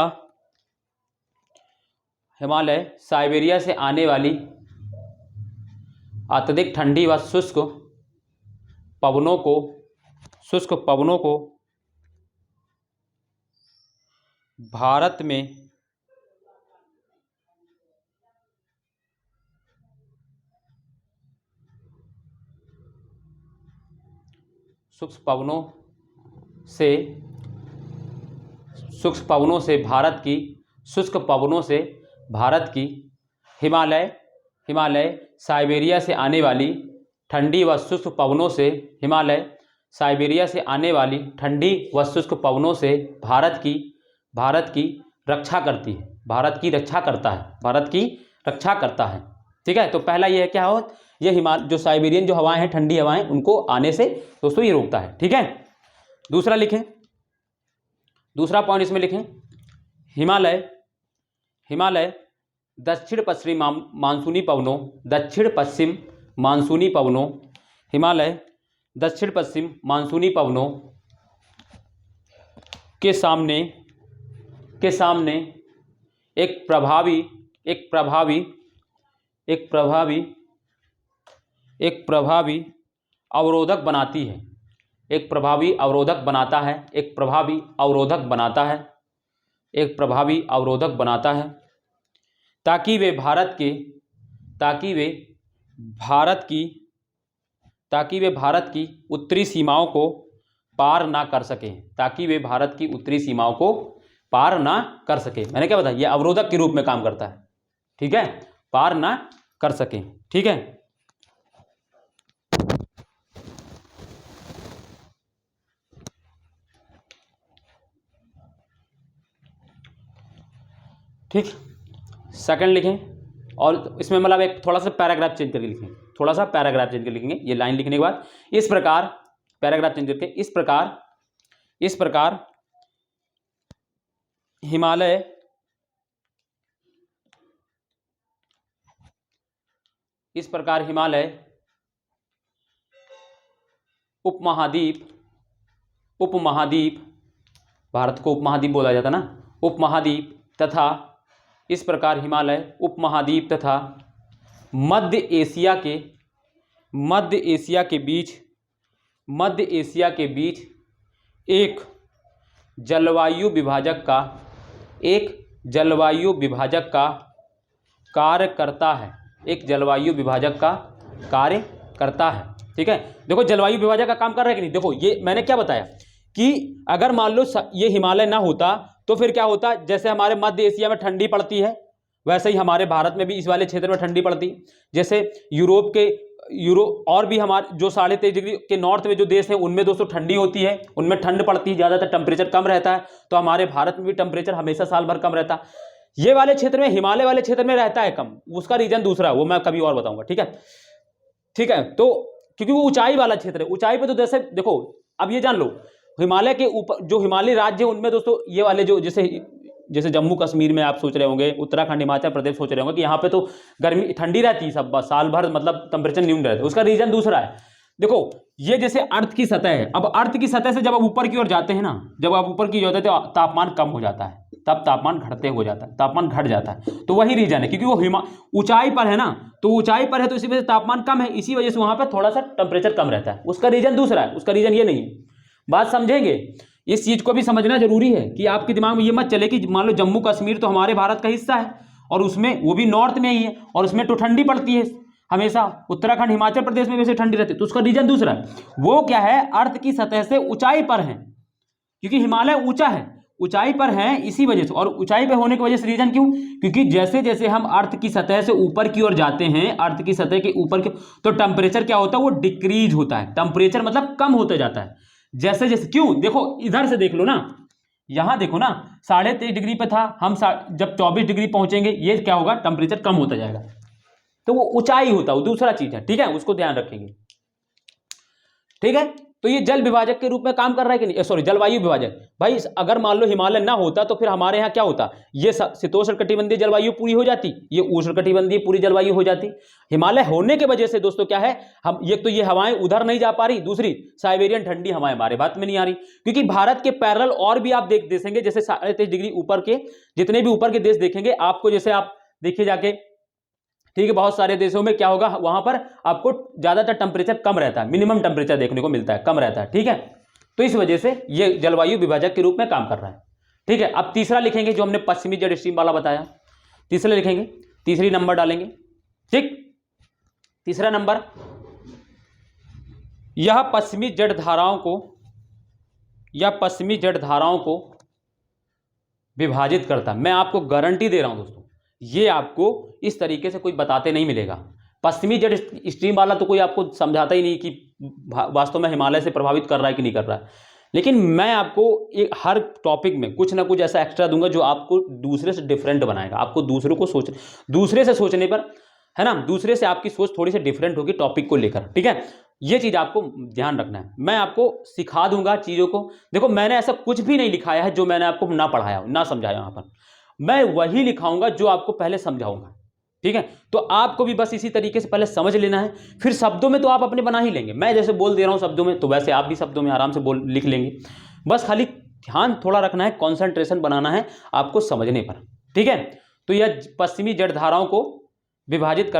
हिमालय साइबेरिया से आने वाली अत्यधिक ठंडी व शुष्क पवनों को, शुष्क पवनों को भारत में शुष्क पवनों से भारत की, शुष्क पवनों से भारत की, हिमालय, हिमालय साइबेरिया से आने वाली ठंडी व शुष्क पवनों से हिमालय साइबेरिया से आने वाली ठंडी व शुष्क पवनों से भारत की रक्षा करती है, भारत की रक्षा करता है। ठीक है, तो पहला ये है क्या हो, ये जो साइबेरियन जो हवाएं हैं, ठंडी हवाएं, उनको आने से दोस्तों ये रोकता है। ठीक है, दूसरा लिखें, दूसरा पॉइंट इसमें लिखें, हिमालय दक्षिण पश्चिमी मानसूनी पवनों, दक्षिण पश्चिम मानसूनी पवनों, हिमालय दक्षिण पश्चिम मानसूनी पवनों के सामने एक प्रभावी अवरोधक बनाती है, एक प्रभावी अवरोधक बनाता है ताकि वे भारत की उत्तरी सीमाओं को पार ना कर सकें, मैंने क्या बताया, ये अवरोधक के रूप में काम करता है। ठीक है, पार ना कर सकें। ठीक है, ठीक, सेकंड लिखें, और इसमें मतलब एक थोड़ा सा पैराग्राफ चेंज करके लिखेंगे, ये लाइन लिखने के बाद इस प्रकार पैराग्राफ चेंज करके इस प्रकार हिमालय उपमहाद्वीप, भारत को उपमहाद्वीप बोला जाता ना, उपमहाद्वीप तथा इस प्रकार हिमालय उपमहाद्वीप तथा मध्य एशिया के बीच एक जलवायु विभाजक का कार्य करता है। ठीक है, देखो जलवायु विभाजक का काम कर रहा है कि नहीं। देखो ये मैंने क्या बताया कि अगर मान लो ये हिमालय ना होता तो फिर क्या होता, जैसे हमारे मध्य एशिया में ठंडी पड़ती है वैसे ही हमारे भारत में भी इस वाले क्षेत्र में ठंडी पड़ती। जैसे यूरोप और भी हमारे जो 23.5 डिग्री के नॉर्थ में जो देश हैं उनमें दोस्तों ठंडी होती है, उनमें ठंड पड़ती है, ज़्यादातर टेम्परेचर कम रहता है। तो हमारे भारत में भी टेम्परेचर हमेशा साल भर कम रहता है। ये वाले क्षेत्र में, हिमालय वाले क्षेत्र में रहता है कम, उसका रीजन दूसरा है, वो मैं कभी और बताऊंगा। ठीक है, तो क्योंकि वो ऊंचाई वाला क्षेत्र है, ऊंचाई पे तो जैसे देखो अब ये जान लो, हिमालय के ऊपर जो हिमालयी राज्य है उनमें दोस्तों ये वाले जो जैसे जम्मू कश्मीर में आप सोच रहे होंगे, उत्तराखंड हिमाचल प्रदेश सोच रहे होंगे कि यहाँ पे तो गर्मी ठंडी रहती है सब साल भर, मतलब टेम्परेचर न्यून रहता है, उसका रीजन दूसरा है। देखो ये जैसे अर्थ की सतह है, अब अर्थ की सतह से जब आप ऊपर की ओर जाते हैं ना, जब आप ऊपर की ओर जाते हैं तो तापमान कम हो जाता है, तब तापमान घट जाता है। तो वही रीजन है, क्योंकि वो ऊंचाई पर है ना, तो ऊंचाई पर है तो इसी वजह से तापमान कम है, इसी वजह से वहां पर थोड़ा सा टेम्परेचर कम रहता है। उसका रीजन दूसरा है, उसका रीजन ये नहीं है। बात समझेंगे, इस चीज को भी समझना जरूरी है कि आपके दिमाग में ये मत चले कि मान लो जम्मू कश्मीर तो हमारे भारत का हिस्सा है और उसमें वो भी नॉर्थ में ही है और उसमें तो ठंडी पड़ती है हमेशा, उत्तराखंड हिमाचल प्रदेश में वैसे ठंडी रहती है, तो उसका रीजन दूसरा है। वो क्या है, अर्थ की सतह से ऊंचाई पर है, क्योंकि हिमालय ऊंचा है, ऊंचाई पर है इसी वजह से। और ऊंचाई पर होने की वजह से रीजन क्यों, क्योंकि जैसे जैसे हम अर्थ की सतह से ऊपर की ओर जाते हैं, अर्थ की सतह के ऊपर की, तो टेम्परेचर क्या होता है, वो डिक्रीज होता है, टेम्परेचर मतलब कम होता जाता है जैसे जैसे। क्यों, देखो इधर से देख लो ना, यहां देखो ना 23.5 डिग्री पे था, हम जब 24 डिग्री पहुंचेंगे ये क्या होगा, टेम्परेचर कम होता जाएगा। तो वो ऊंचाई होता है, वो दूसरा चीज है। ठीक है, उसको ध्यान रखेंगे। ठीक है, तो ये जल विभाजक के रूप में काम कर रहा है कि नहीं, सॉरी जलवायु विभाजक। भाई अगर मान लो हिमालय ना होता तो फिर हमारे यहाँ क्या होता, ये शीतोष्ण कटिबंधीय जलवायु पूरी हो जाती, ये उष्ण कटिबंधीय पूरी जलवायु हो जाती। हिमालय होने की वजह से दोस्तों क्या है, हम ये हवाएं उधर नहीं जा पा रही, दूसरी साइबेरियन ठंडी हवाएं हमारे भारत में नहीं आ रही, क्योंकि भारत के पैरेलल और भी आप देखेंगे, जैसे 23.5 डिग्री ऊपर के जितने भी ऊपर के देश देखेंगे आपको, जैसे आप देखिए जाके, ठीक है, बहुत सारे देशों में क्या होगा, वहां पर आपको ज्यादातर टेम्परेचर कम रहता है, मिनिमम टेम्परेचर देखने को मिलता है, कम रहता है। ठीक है, तो इस वजह से ये जलवायु विभाजक के रूप में काम कर रहा है। ठीक है, अब तीसरा लिखेंगे जो हमने पश्चिमी जेट स्ट्रीम वाला बताया, तीसरा लिखेंगे, तीसरी नंबर डालेंगे। ठीक, तीसरा नंबर, यह पश्चिमी जेट धाराओं को विभाजित करता है। मैं आपको गारंटी दे रहा हूं दोस्तों, ये आपको इस तरीके से कोई बताते नहीं मिलेगा। पश्चिमी जेट स्ट्रीम वाला तो कोई आपको समझाता ही नहीं कि वास्तव में हिमालय से प्रभावित कर रहा है कि नहीं कर रहा है, लेकिन मैं आपको एक हर टॉपिक में कुछ ना कुछ ऐसा एक्स्ट्रा दूंगा जो आपको दूसरे से डिफरेंट बनाएगा, आपको दूसरे से सोचने पर, है ना, दूसरे से आपकी सोच थोड़ी सी डिफरेंट होगी टॉपिक को लेकर, ठीक है। ये चीज़ आपको ध्यान रखना है। मैं आपको सिखा दूंगा चीज़ों को। देखो मैंने ऐसा कुछ भी नहीं लिखाया है जो मैंने आपको ना पढ़ाया ना समझाया, यहाँ पर मैं वही लिखाऊंगा जो आपको पहले समझाऊंगा, ठीक है। तो आपको भी बस इसी तरीके से पहले समझ लेना है, फिर शब्दों में तो आप अपने बना ही लेंगे। मैं जैसे बोल दे रहा हूँ शब्दों में, तो वैसे आप भी शब्दों में आराम से लिख लेंगे। बस खाली ध्यान थोड़ा रखना है, कॉन्सेंट्रेशन बनाना है आपको समझने पर, ठीक है। तो यह पश्चिमी जड़धाराओं को विभाजित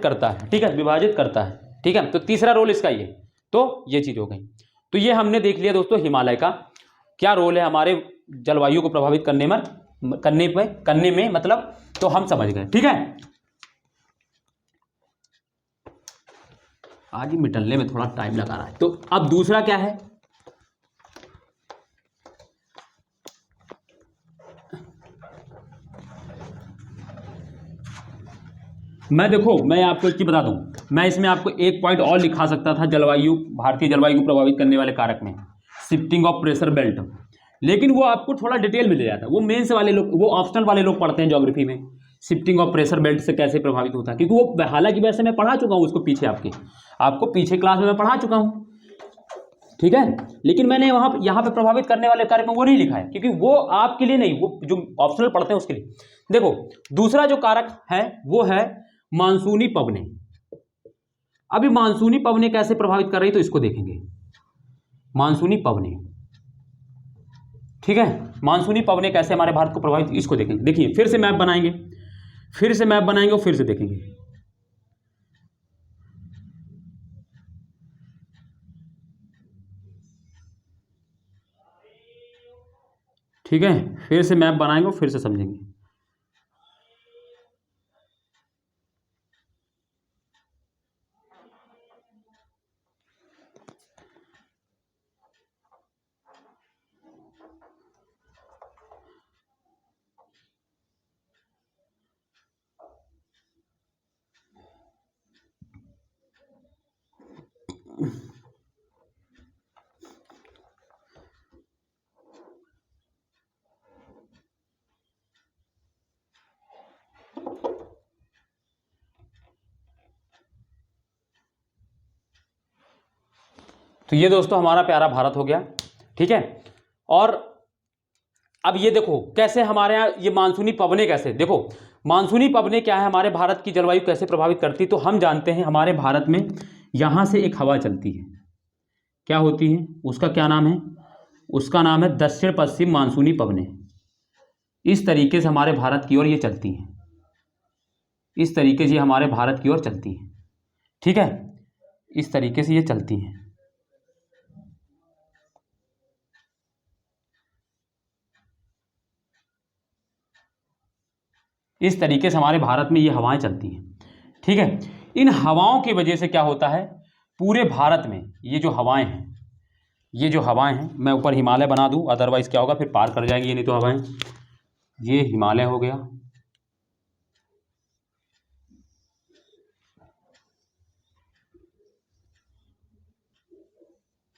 करता है, ठीक है, विभाजित करता है, ठीक है। तो तीसरा रोल इसका ये, तो ये चीज हो गई। तो ये हमने देख लिया दोस्तों हिमालय का क्या रोल है हमारे जलवायु को प्रभावित करने में मतलब, तो हम समझ गए, ठीक है। आज ही मिटलने में थोड़ा टाइम लगा रहा है। तो अब दूसरा क्या है, मैं आपको एक चीज बता दूं, मैं इसमें आपको एक पॉइंट और लिखा सकता था भारतीय जलवायु को प्रभावित करने वाले कारक में, शिफ्टिंग ऑफ प्रेशर बेल्ट, लेकिन वो आपको थोड़ा डिटेल में ले जाता है। वो मेंस वाले लोग, वो ऑप्शनल वाले लोग पढ़ते हैं ज्योग्राफी में, शिफ्टिंग ऑफ प्रेशर बेल्ट से कैसे प्रभावित होता है, क्योंकि वो हालांकि वैसे मैं पढ़ा चुका हूँ उसको पीछे, आपको पीछे क्लास में मैं पढ़ा चुका हूँ, ठीक है। लेकिन मैंने यहाँ पे प्रभावित करने वाले कारक में वो नहीं लिखा है, क्योंकि वो आपके लिए नहीं, वो जो ऑप्शनल पढ़ते हैं उसके लिए। देखो दूसरा जो कारक है वो है मानसूनी पवनें। अभी मानसूनी पवनें कैसे प्रभावित कर रही, तो इसको देखेंगे, मानसूनी पवनें, ठीक है। मानसूनी पवनें कैसे हमारे भारत को प्रभावित, इसको देखेंगे। देखिए फिर से मैप बनाएंगे और फिर से देखेंगे, ठीक है। फिर से मैप बनाएंगे और फिर से समझेंगे। तो ये दोस्तों हमारा प्यारा भारत हो गया, ठीक है। और अब ये देखो कैसे हमारे यहाँ ये मानसूनी पवनें कैसे, देखो मानसूनी पवनें क्या है, हमारे भारत की जलवायु कैसे प्रभावित करती। तो हम जानते हैं हमारे भारत में यहाँ से एक हवा चलती है, क्या होती है, उसका क्या नाम है, उसका नाम है दक्षिण पश्चिम मानसूनी पवनें। इस तरीके से हमारे भारत की ओर ये चलती हैं, इस तरीके से हमारे भारत की ओर चलती हैं, ठीक है। इस तरीके से ये चलती हैं, इस तरीके से हमारे भारत में ये हवाएं चलती हैं, ठीक है। इन हवाओं की वजह से क्या होता है, पूरे भारत में ये जो हवाएं हैं, मैं ऊपर हिमालय बना दूं, अदरवाइज क्या होगा फिर पार कर जाएंगी ये नहीं तो हवाएं। ये हिमालय हो गया,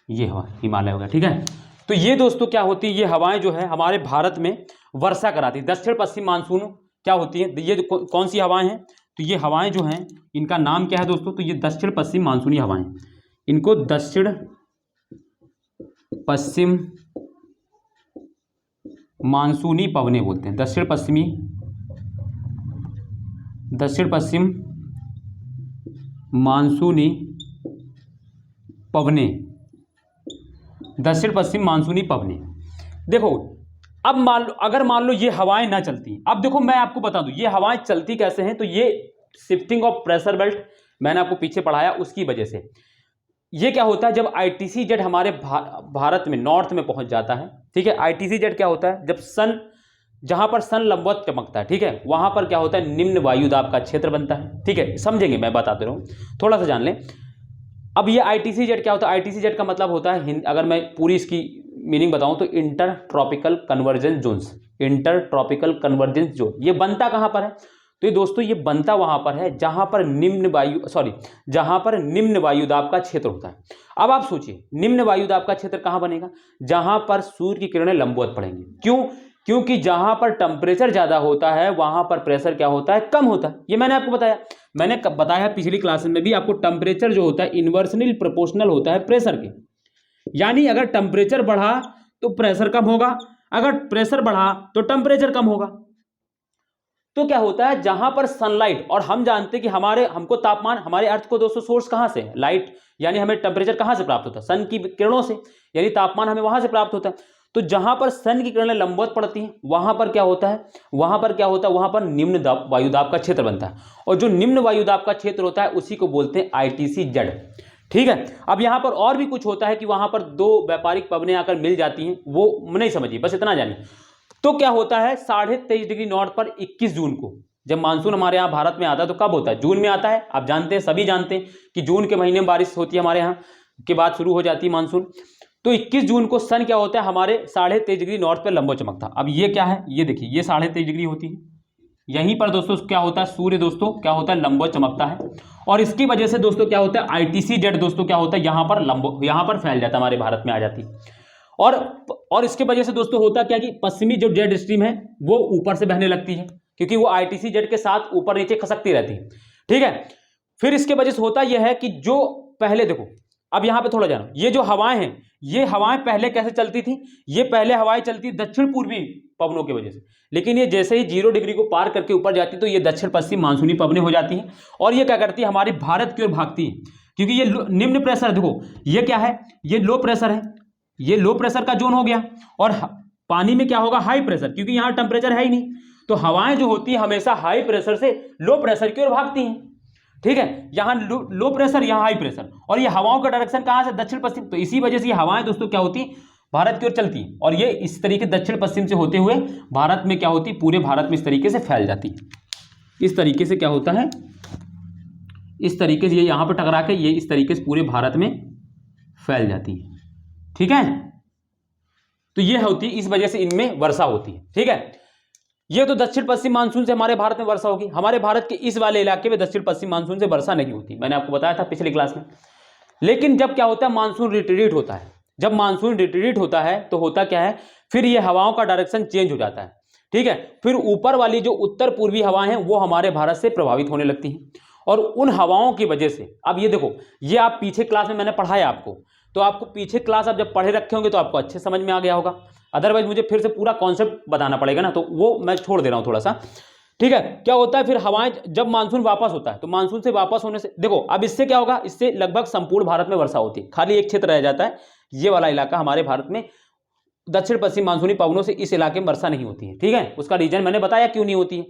ये हवा हिमालय हो गया, ठीक है। तो ये दोस्तों क्या होती है, ये हवाएं जो है हमारे भारत में वर्षा कराती है। दक्षिण पश्चिम मानसून क्या होती है, ये कौन सी हवाएं हैं, तो ये हवाएं जो हैं इनका नाम क्या है दोस्तों, तो ये दक्षिण पश्चिम मानसूनी हवाएं, इनको दक्षिण पश्चिम मानसूनी पवनें बोलते हैं। दक्षिण पश्चिम मानसूनी पवनें, दक्षिण पश्चिम मानसूनी पवनें। देखो अब अगर मान लो ये हवाएं ना चलती, अब देखो मैं आपको बता दूं ये हवाएं चलती कैसे हैं, तो ये शिफ्टिंग ऑफ प्रेशर बेल्ट मैंने आपको पीछे पढ़ाया उसकी वजह से। ये क्या होता है, जब ITC-Z हमारे भारत में नॉर्थ में पहुंच जाता है, ठीक है। ITC-Z क्या होता है, जब जहां पर सन लंबवत चमकता है, ठीक है, वहां पर क्या होता है, निम्न वायु दाब का क्षेत्र बनता है, ठीक है। समझेंगे, मैं बताते रहूं, थोड़ा सा जान लें। अब ये ITC-Z क्या होता है, ITC-Z का मतलब होता है, अगर मैं पूरी इसकी मीनिंग बताऊं तो inter tropical convergence zones, inter tropical convergence zone. ये बनता कहां पर है, तो ये दोस्तों ये बनता वहां पर है जहां पर निम्न वायुदाब का क्षेत्र होता है। अब आप सोचिए निम्न वायुदाब का क्षेत्र कहां बनेगा, जहां पर सूर्य की किरणें लंबवत पड़ेंगी। क्यों? क्योंकि जहां पर टेम्परेचर ज्यादा होता है वहां पर प्रेशर क्या होता है, कम होता है। ये मैंने आपको बताया, मैंने बताया पिछली क्लास में भी आपको, टेम्परेचर जो होता है इन्वर्सली प्रोपोर्शनल होता है प्रेशर के। यानी अगर टेम्परेचर बढ़ा तो प्रेशर कम होगा, अगर प्रेशर बढ़ा तो टेम्परेचर कम होगा। तो क्या होता है, जहां पर सनलाइट, और हम जानते हैं कि हमको तापमान, हमारे अर्थ को दोस्तों सोर्स कहां से है, लाइट, यानी हमें टेम्परेचर कहां से प्राप्त होता है, सन की किरणों से, यानी तापमान हमें वहां से प्राप्त होता है। तो जहां पर सन की किरणें लंबवत पड़ती हैं वहां पर क्या होता है, वहां पर निम्न वायुदाब का क्षेत्र बनता है। और जो निम्न वायुदाब का क्षेत्र होता है उसी को बोलते हैं ITC-Z। ठीक है। अब यहां पर और भी कुछ होता है कि वहां पर दो व्यापारिक पवनें आकर मिल जाती हैं, वो नहीं समझिए, बस इतना जानिए। तो क्या होता है 23.5 डिग्री नॉर्थ पर 21 जून को जब मानसून हमारे यहाँ भारत में आता है, तो कब होता है, जून में आता है। आप जानते हैं, सभी जानते हैं कि जून के महीने में बारिश होती है हमारे यहाँ के बाद शुरू हो जाती है मानसून। तो 21 जून को सन क्या होता है हमारे 23.5 डिग्री नॉर्थ पर लंबो चमकता। अब ये क्या है, ये देखिए, ये 23.5 डिग्री होती है, यहीं पर दोस्तों क्या होता है, सूर्य दोस्तों क्या होता है, लंबो चमकता है। और इसकी वजह से दोस्तों क्या होता है, ITC-Z दोस्तों क्या होता है, यहाँ पर फैल जाता है, हमारे भारत में आ जाती है। और इसके वजह से दोस्तों होता क्या कि पश्चिमी जो जेड स्ट्रीम है वो ऊपर से बहने लगती है, क्योंकि वो ITC-Z के साथ ऊपर नीचे खसकती रहती है। ठीक है। फिर इसके वजह से होता यह है कि जो पहले देखो, अब यहां पे थोड़ा जानो, ये जो हवाएं हैं, ये हवाएं पहले कैसे चलती थी, ये पहले हवाएं चलती दक्षिण पूर्वी पवनों की वजह से, लेकिन ये जैसे ही 0 डिग्री को पार करके ऊपर जाती तो ये दक्षिण पश्चिम मानसूनी पवनें हो जाती हैं, और ये क्या करती है, हमारे भारत की ओर भागती है। क्योंकि ये निम्न प्रेशर, देखो ये क्या है, ये लो प्रेशर है, ये लो प्रेशर का जोन हो गया। और पानी में क्या होगा, हाई प्रेशर, क्योंकि यहां टेम्परेचर है ही नहीं, तो हवाएं जो होती है हमेशा हाई प्रेशर से लो प्रेशर की ओर भागती हैं। ठीक है, यहां लो प्रेशर, यहां हाई प्रेशर, और ये हवाओं का डायरेक्शन कहां से, दक्षिण पश्चिम। तो इसी वजह से ये हवाएं दोस्तों क्या होती, भारत की ओर चलती है, और ये इस तरीके दक्षिण पश्चिम से होते हुए भारत में क्या होती, पूरे भारत में इस तरीके से फैल जाती है। इस तरीके से क्या होता है, इस तरीके से ये यहां पर टकरा के ये इस तरीके से पूरे भारत में फैल जाती है। ठीक है, तो ये होती, इस वजह से इनमें वर्षा होती है। ठीक है, ये तो दक्षिण पश्चिम मानसून से हमारे भारत में वर्षा होगी। हमारे भारत के इस वाले इलाके में दक्षिण पश्चिम मानसून से वर्षा नहीं होती, मैंने आपको बताया था पिछली क्लास में। लेकिन जब क्या होता है, मानसून रिट्रीट होता है, जब मानसून रिट्रीट होता है तो होता क्या है, फिर ये हवाओं का डायरेक्शन चेंज हो जाता है। ठीक है, फिर ऊपर वाली जो उत्तर पूर्वी हवाएं हैं वो हमारे भारत से प्रभावित होने लगती हैं, और उन हवाओं की वजह से, अब ये देखो, ये आप पीछे क्लास में मैंने पढ़ाया आपको, तो आपको पीछे क्लास आप जब पढ़े रखे होंगे तो आपको अच्छे समझ में आ गया होगा। अदरवाइज मुझे फिर से पूरा कॉन्सेप्ट बताना पड़ेगा ना, तो वो मैं छोड़ दे रहा हूं थोड़ा सा। ठीक है, क्या होता है फिर हवाएं, जब मानसून वापस होता है तो मानसून से वापस होने से देखो, अब इससे क्या होगा, इससे लगभग संपूर्ण भारत में वर्षा होती है, खाली एक क्षेत्र रह जाता है, ये वाला इलाका हमारे भारत में दक्षिण पश्चिम मानसूनी पवनों से इस इलाके में वर्षा नहीं होती है। ठीक है, उसका रीजन मैंने बताया क्यों नहीं होती है।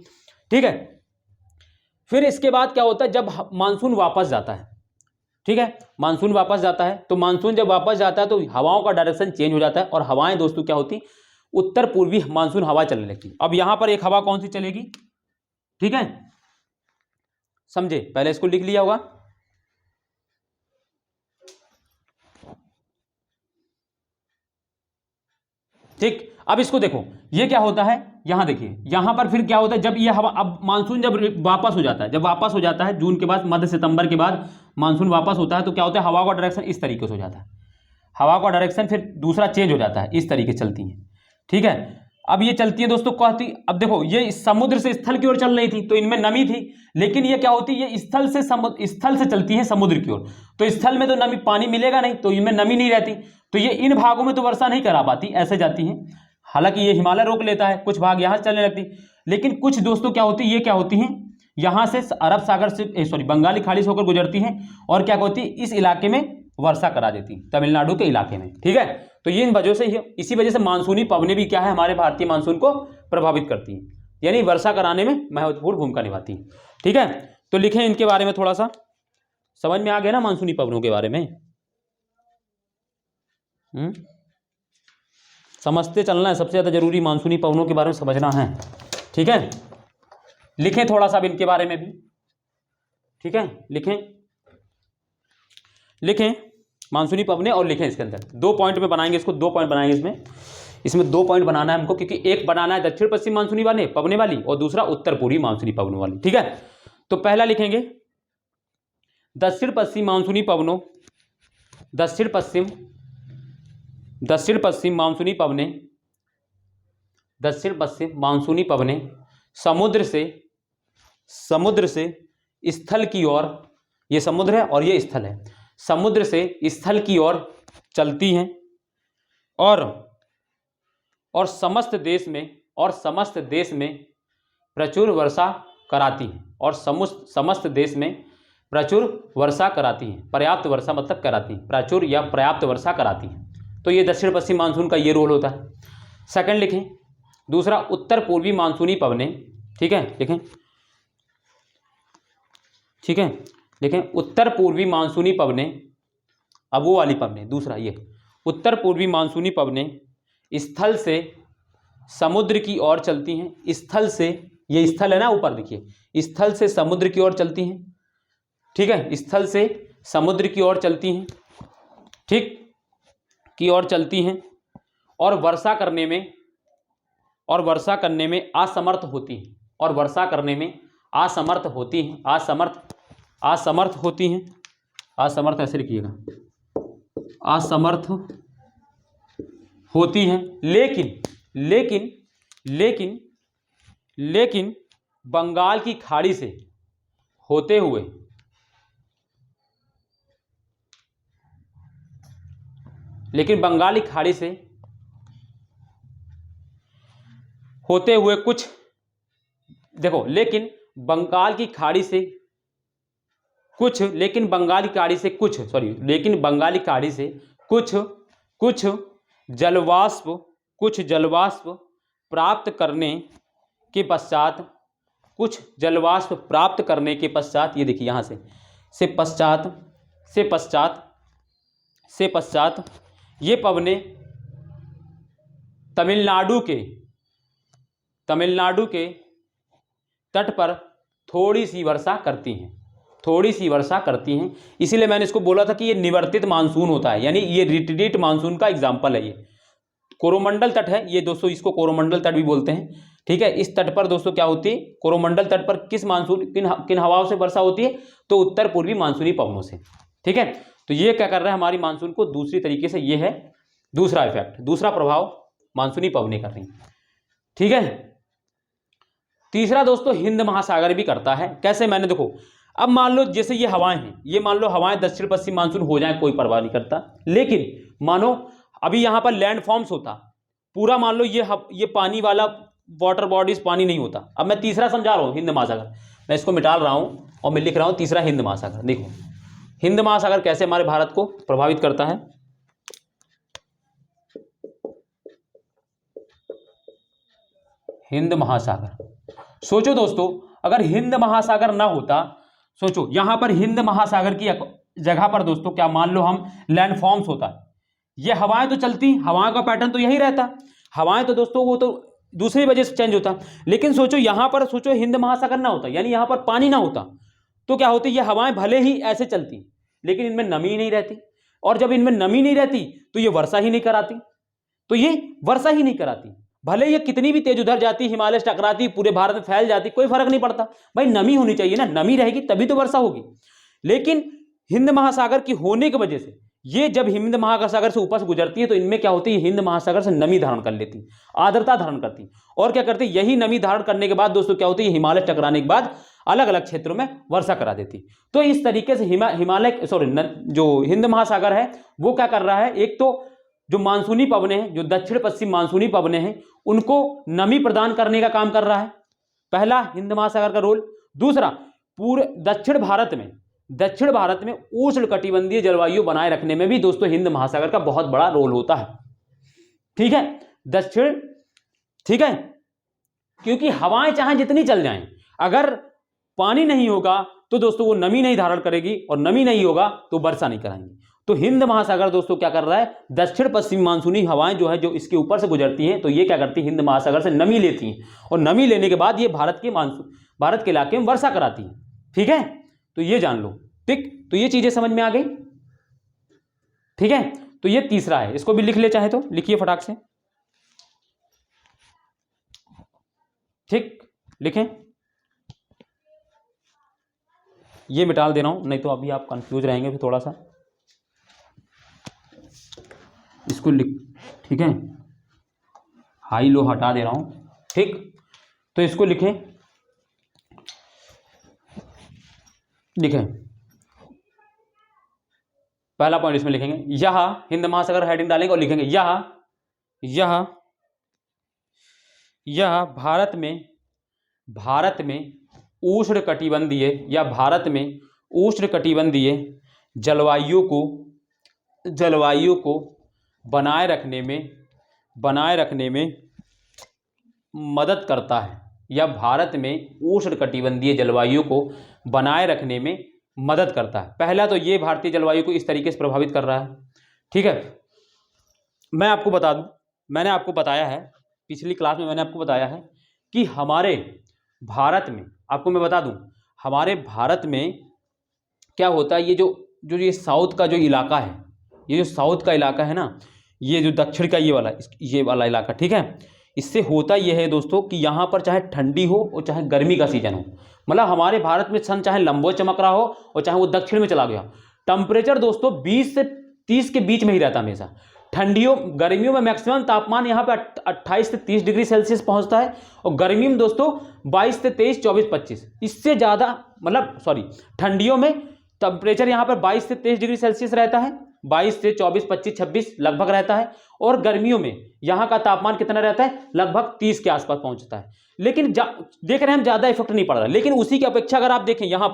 ठीक है, फिर इसके बाद क्या होता है, जब मानसून वापस जाता है, ठीक है, मानसून वापस जाता है, तो मानसून जब वापस जाता है तो हवाओं का डायरेक्शन चेंज हो जाता है, और हवाएं दोस्तों क्या होती, उत्तर पूर्वी मानसून हवा चलने लगती। अब यहां पर एक हवा कौन सी चलेगी, ठीक है, समझे, पहले इसको लिख लिया होगा। ठीक, अब इसको देखो, ये क्या होता है, यहां देखिए, यहां पर फिर क्या होता है, जब ये हवा, अब मानसून जब वापस हो जाता है, जब वापस हो जाता है जून के बाद, मध्य सितंबर के बाद मानसून वापस होता है, तो क्या होता है, हवा का डायरेक्शन इस तरीके से हो जाता है, हवा का डायरेक्शन फिर दूसरा चेंज हो जाता है, इस तरीके से चलती है। ठीक है, अब ये चलती है दोस्तों कहती, अब देखो ये समुद्र से स्थल की ओर चल रही थी तो इनमें नमी थी, लेकिन ये क्या होती है, ये स्थल से चलती है समुद्र की ओर, तो स्थल में तो नमी, पानी मिलेगा नहीं, तो इनमें नमी नहीं रहती, तो ये इन भागों में तो वर्षा नहीं करा पाती, ऐसे जाती हैं। हालांकि ये हिमालय रोक लेता है, कुछ भाग यहां से चलने लगती, लेकिन कुछ दोस्तों क्या होती है, ये क्या होती हैं, यहां से अरब सागर से बंगाली खाड़ी से होकर गुजरती हैं, और क्या होती है, इस इलाके में वर्षा करा देती, तमिलनाडु के इलाके में। ठीक है, तो ये इन वजह से, इसी वजह से मानसूनी पवनें भी क्या है, हमारे भारतीय मानसून को प्रभावित करती हैं, यानी वर्षा कराने में महत्वपूर्ण भूमिका निभाती हैं। ठीक है, तो लिखें इनके बारे में, थोड़ा सा समझ में आ गया ना मानसूनी पवनों के बारे में। समझते चलना है, सबसे ज्यादा जरूरी मानसूनी पवनों के बारे में समझना है। ठीक है, लिखें थोड़ा सा अब इनके बारे में भी। ठीक है, लिखें मानसूनी पवनें, और लिखें इसके अंदर 2 पॉइंट में बनाएंगे इसको, 2 पॉइंट बनाएंगे इसमें। इसमें 2 पॉइंट बनाना है हमको, क्योंकि एक बनाना है दक्षिण पश्चिम मानसूनी पवने वाली और दूसरा उत्तर पूर्वी मानसूनी पवनों वाली। ठीक है, तो पहला लिखेंगे दक्षिण पश्चिम मानसूनी पवनों, दक्षिण पश्चिम मानसूनी पवने, दक्षिण पश्चिम मानसूनी पवने समुद्र से स्थल की ओर, ये समुद्र है और ये स्थल है, समुद्र से स्थल की ओर चलती हैं और समस्त देश में प्रचुर वर्षा कराती हैं, और समस्त देश में प्रचुर वर्षा कराती हैं। पर्याप्त वर्षा मतलब कराती हैं, प्रचुर या पर्याप्त वर्षा कराती हैं। तो ये दक्षिण पश्चिम मानसून का ये रोल होता है। सेकंड लिखें, दूसरा उत्तर पूर्वी मानसूनी पवने। ठीक है, लिखें उत्तर पूर्वी मानसूनी पवने, अब वो वाली पवने, दूसरा ये उत्तर पूर्वी मानसूनी पवने स्थल से समुद्र की ओर चलती हैं। स्थल से, ये स्थल है ना ऊपर देखिए, स्थल से समुद्र की ओर चलती हैं। ठीक है, स्थल से समुद्र की ओर चलती हैं, ठीक की ओर चलती हैं और वर्षा करने में असमर्थ होती हैं, और वर्षा करने में असमर्थ होती हैं, असमर्थ होती हैं, असमर्थ ऐसे लिखिएगा, असमर्थ होती हैं। लेकिन बंगाल की खाड़ी से होते हुए कुछ, देखो लेकिन बंगाल की खाड़ी से कुछ जलवाष्प प्राप्त करने के पश्चात, ये देखिए यहाँ से पश्चात ये पवने तमिलनाडु के तट पर थोड़ी सी वर्षा करती हैं। इसीलिए मैंने इसको बोला था कि ये निवर्तित मानसून होता है, यानी ये रिट्रीट मानसून का एग्जाम्पल है। ये कोरोमंडल तट है ये दोस्तों, इसको कोरोमंडल तट भी बोलते हैं। ठीक है, इस तट पर दोस्तों क्या होती है, कोरोमंडल तट पर किन हवाओं से वर्षा होती है, तो उत्तर पूर्वी मानसूनी पवनों से। ठीक है, तो ये क्या कर रहा है हमारी मानसून को दूसरी तरीके से, ये है दूसरा इफेक्ट, दूसरा प्रभाव मानसूनी पवनें कर रही हैं। ठीक है, तीसरा दोस्तों हिंद महासागर भी करता है। कैसे, मैंने देखो, अब मान लो जैसे ये हवाएं हैं, ये मान लो हवाएं दक्षिण पश्चिम मानसून हो जाए, कोई परवाह नहीं करता, लेकिन मानो अभी यहां पर लैंड फॉर्म्स होता पूरा, मान लो ये पानी वाला वाटर बॉडीज पानी नहीं होता। अब मैं तीसरा समझा रहा हूं, हिंद महासागर, मैं इसको मिटा रहा हूं और मैं लिख रहा हूं तीसरा हिंद महासागर। देखो हिंद महासागर कैसे हमारे भारत को प्रभावित करता है। हिंद महासागर, सोचो दोस्तों, अगर हिंद महासागर ना होता, सोचो यहां पर हिंद महासागर की जगह पर दोस्तों क्या, मान लो हम लैंडफॉर्म्स होता, ये हवाएं तो चलती, हवाओं का पैटर्न तो यही रहता, हवाएं तो दोस्तों वो तो दूसरी वजह से चेंज होता। लेकिन सोचो यहां पर, सोचो हिंद महासागर ना होता, यानी यहां पर पानी ना होता, तो क्या होती, ये हवाएं भले ही ऐसे चलती लेकिन इनमें नमी नहीं रहती, और जब इनमें नमी नहीं रहती तो ये वर्षा ही नहीं कराती, भले ये कितनी भी तेज उधर जाती, हिमालय से टकराती, पूरे भारत में फैल जाती, कोई फर्क नहीं पड़ता। भाई नमी होनी चाहिए ना, नमी रहेगी तभी तो वर्षा होगी। लेकिन हिंद महासागर की होने की वजह से, ये जब हिंद महासागर से ऊपर से गुजरती है तो इनमें क्या होती है, हिंद महासागर से नमी धारण कर लेती, आर्द्रता धारण करती, और क्या करती, यही नमी धारण करने के बाद दोस्तों क्या होती है, हिमालय टकराने के बाद अलग अलग क्षेत्रों में वर्षा करा देती। तो इस तरीके से जो हिंद महासागर है वो क्या कर रहा है, एक तो जो मानसूनी पवने हैं, जो दक्षिण पश्चिम मानसूनी पवने हैं, उनको नमी प्रदान करने का काम कर रहा है, पहला हिंद महासागर का रोल। दूसरा, पूरे दक्षिण भारत में उष्णकटिबंधीय जलवायु बनाए रखने में भी दोस्तों हिंद महासागर का बहुत बड़ा रोल होता है। ठीक है, ठीक है, क्योंकि हवाएं चाहे जितनी चल जाएं, अगर पानी नहीं होगा तो दोस्तों वो नमी नहीं धारण करेगी, और नमी नहीं होगा तो वर्षा नहीं कराएंगी। तो हिंद महासागर दोस्तों क्या कर रहा है, दक्षिण पश्चिम मानसूनी हवाएं जो है, जो इसके ऊपर से गुजरती हैं, तो ये क्या करती है, हिंद महासागर से नमी लेती हैं, और नमी लेने के बाद ये भारत के इलाके में वर्षा कराती है। ठीक है, तो ये जान लो। ठीक, तो ये चीजें समझ में आ गई। ठीक है, तो ये तीसरा है, इसको भी लिख ले, चाहे तो लिखिए फटाक से। ठीक, लिखें, ये मिटा दे रहा हूं, नहीं तो अभी आप कंफ्यूज रहेंगे फिर थोड़ा सा, इसको लिख, ठीक है, हाई लो हटा दे रहा हूं, ठीक। तो इसको लिखें, लिखें, पहला पॉइंट इसमें लिखेंगे, यह हिंद महासागर हेडिंग डालेंगे और लिखेंगे यह भारत में उष्णकटिबंधीय या भारत में उष्णकटिबंधीय जलवायु को बनाए रखने में मदद करता है, या भारत में उष्णकटिबंधीय जलवायु को बनाए रखने में मदद करता है। पहला तो ये भारतीय जलवायु को इस तरीके से प्रभावित कर रहा है, ठीक है। मैं आपको बता दूं, मैंने आपको बताया है पिछली क्लास में, मैंने आपको बताया है कि हमारे भारत में, आपको मैं बता दूं, हमारे भारत में क्या होता है, ये साउथ का जो इलाका है, ये जो साउथ का इलाका है ना, ये जो दक्षिण का ये वाला इलाका, ठीक है, इससे होता यह है दोस्तों कि यहाँ पर चाहे ठंडी हो और चाहे गर्मी का सीजन हो, मतलब हमारे भारत में सन चाहे लंबो चमक रहा हो और चाहे वो दक्षिण में चला गया, टेम्परेचर दोस्तों 20 से 30 के बीच में ही रहता हमेशा। गर्मियों में मैक्सिमम तापमान यहाँ पे 28 से 30 डिग्री सेल्सियस पहुँचता है, और गर्मियों में दोस्तों 22 से 23, 24, 25, इससे ज़्यादा, ठंडियों में टेम्परेचर यहाँ पर 22 से 23 डिग्री सेल्सियस रहता है, 22 से 24, 25, 26 लगभग रहता है, और गर्मियों में यहाँ का तापमान कितना रहता है, लगभग 30 के आसपास पहुँचता है। लेकिन देख रहे हैं हम, ज़्यादा इफेक्ट नहीं पड़ रहा, लेकिन उसी की अपेक्षा अगर आप देखें यहाँ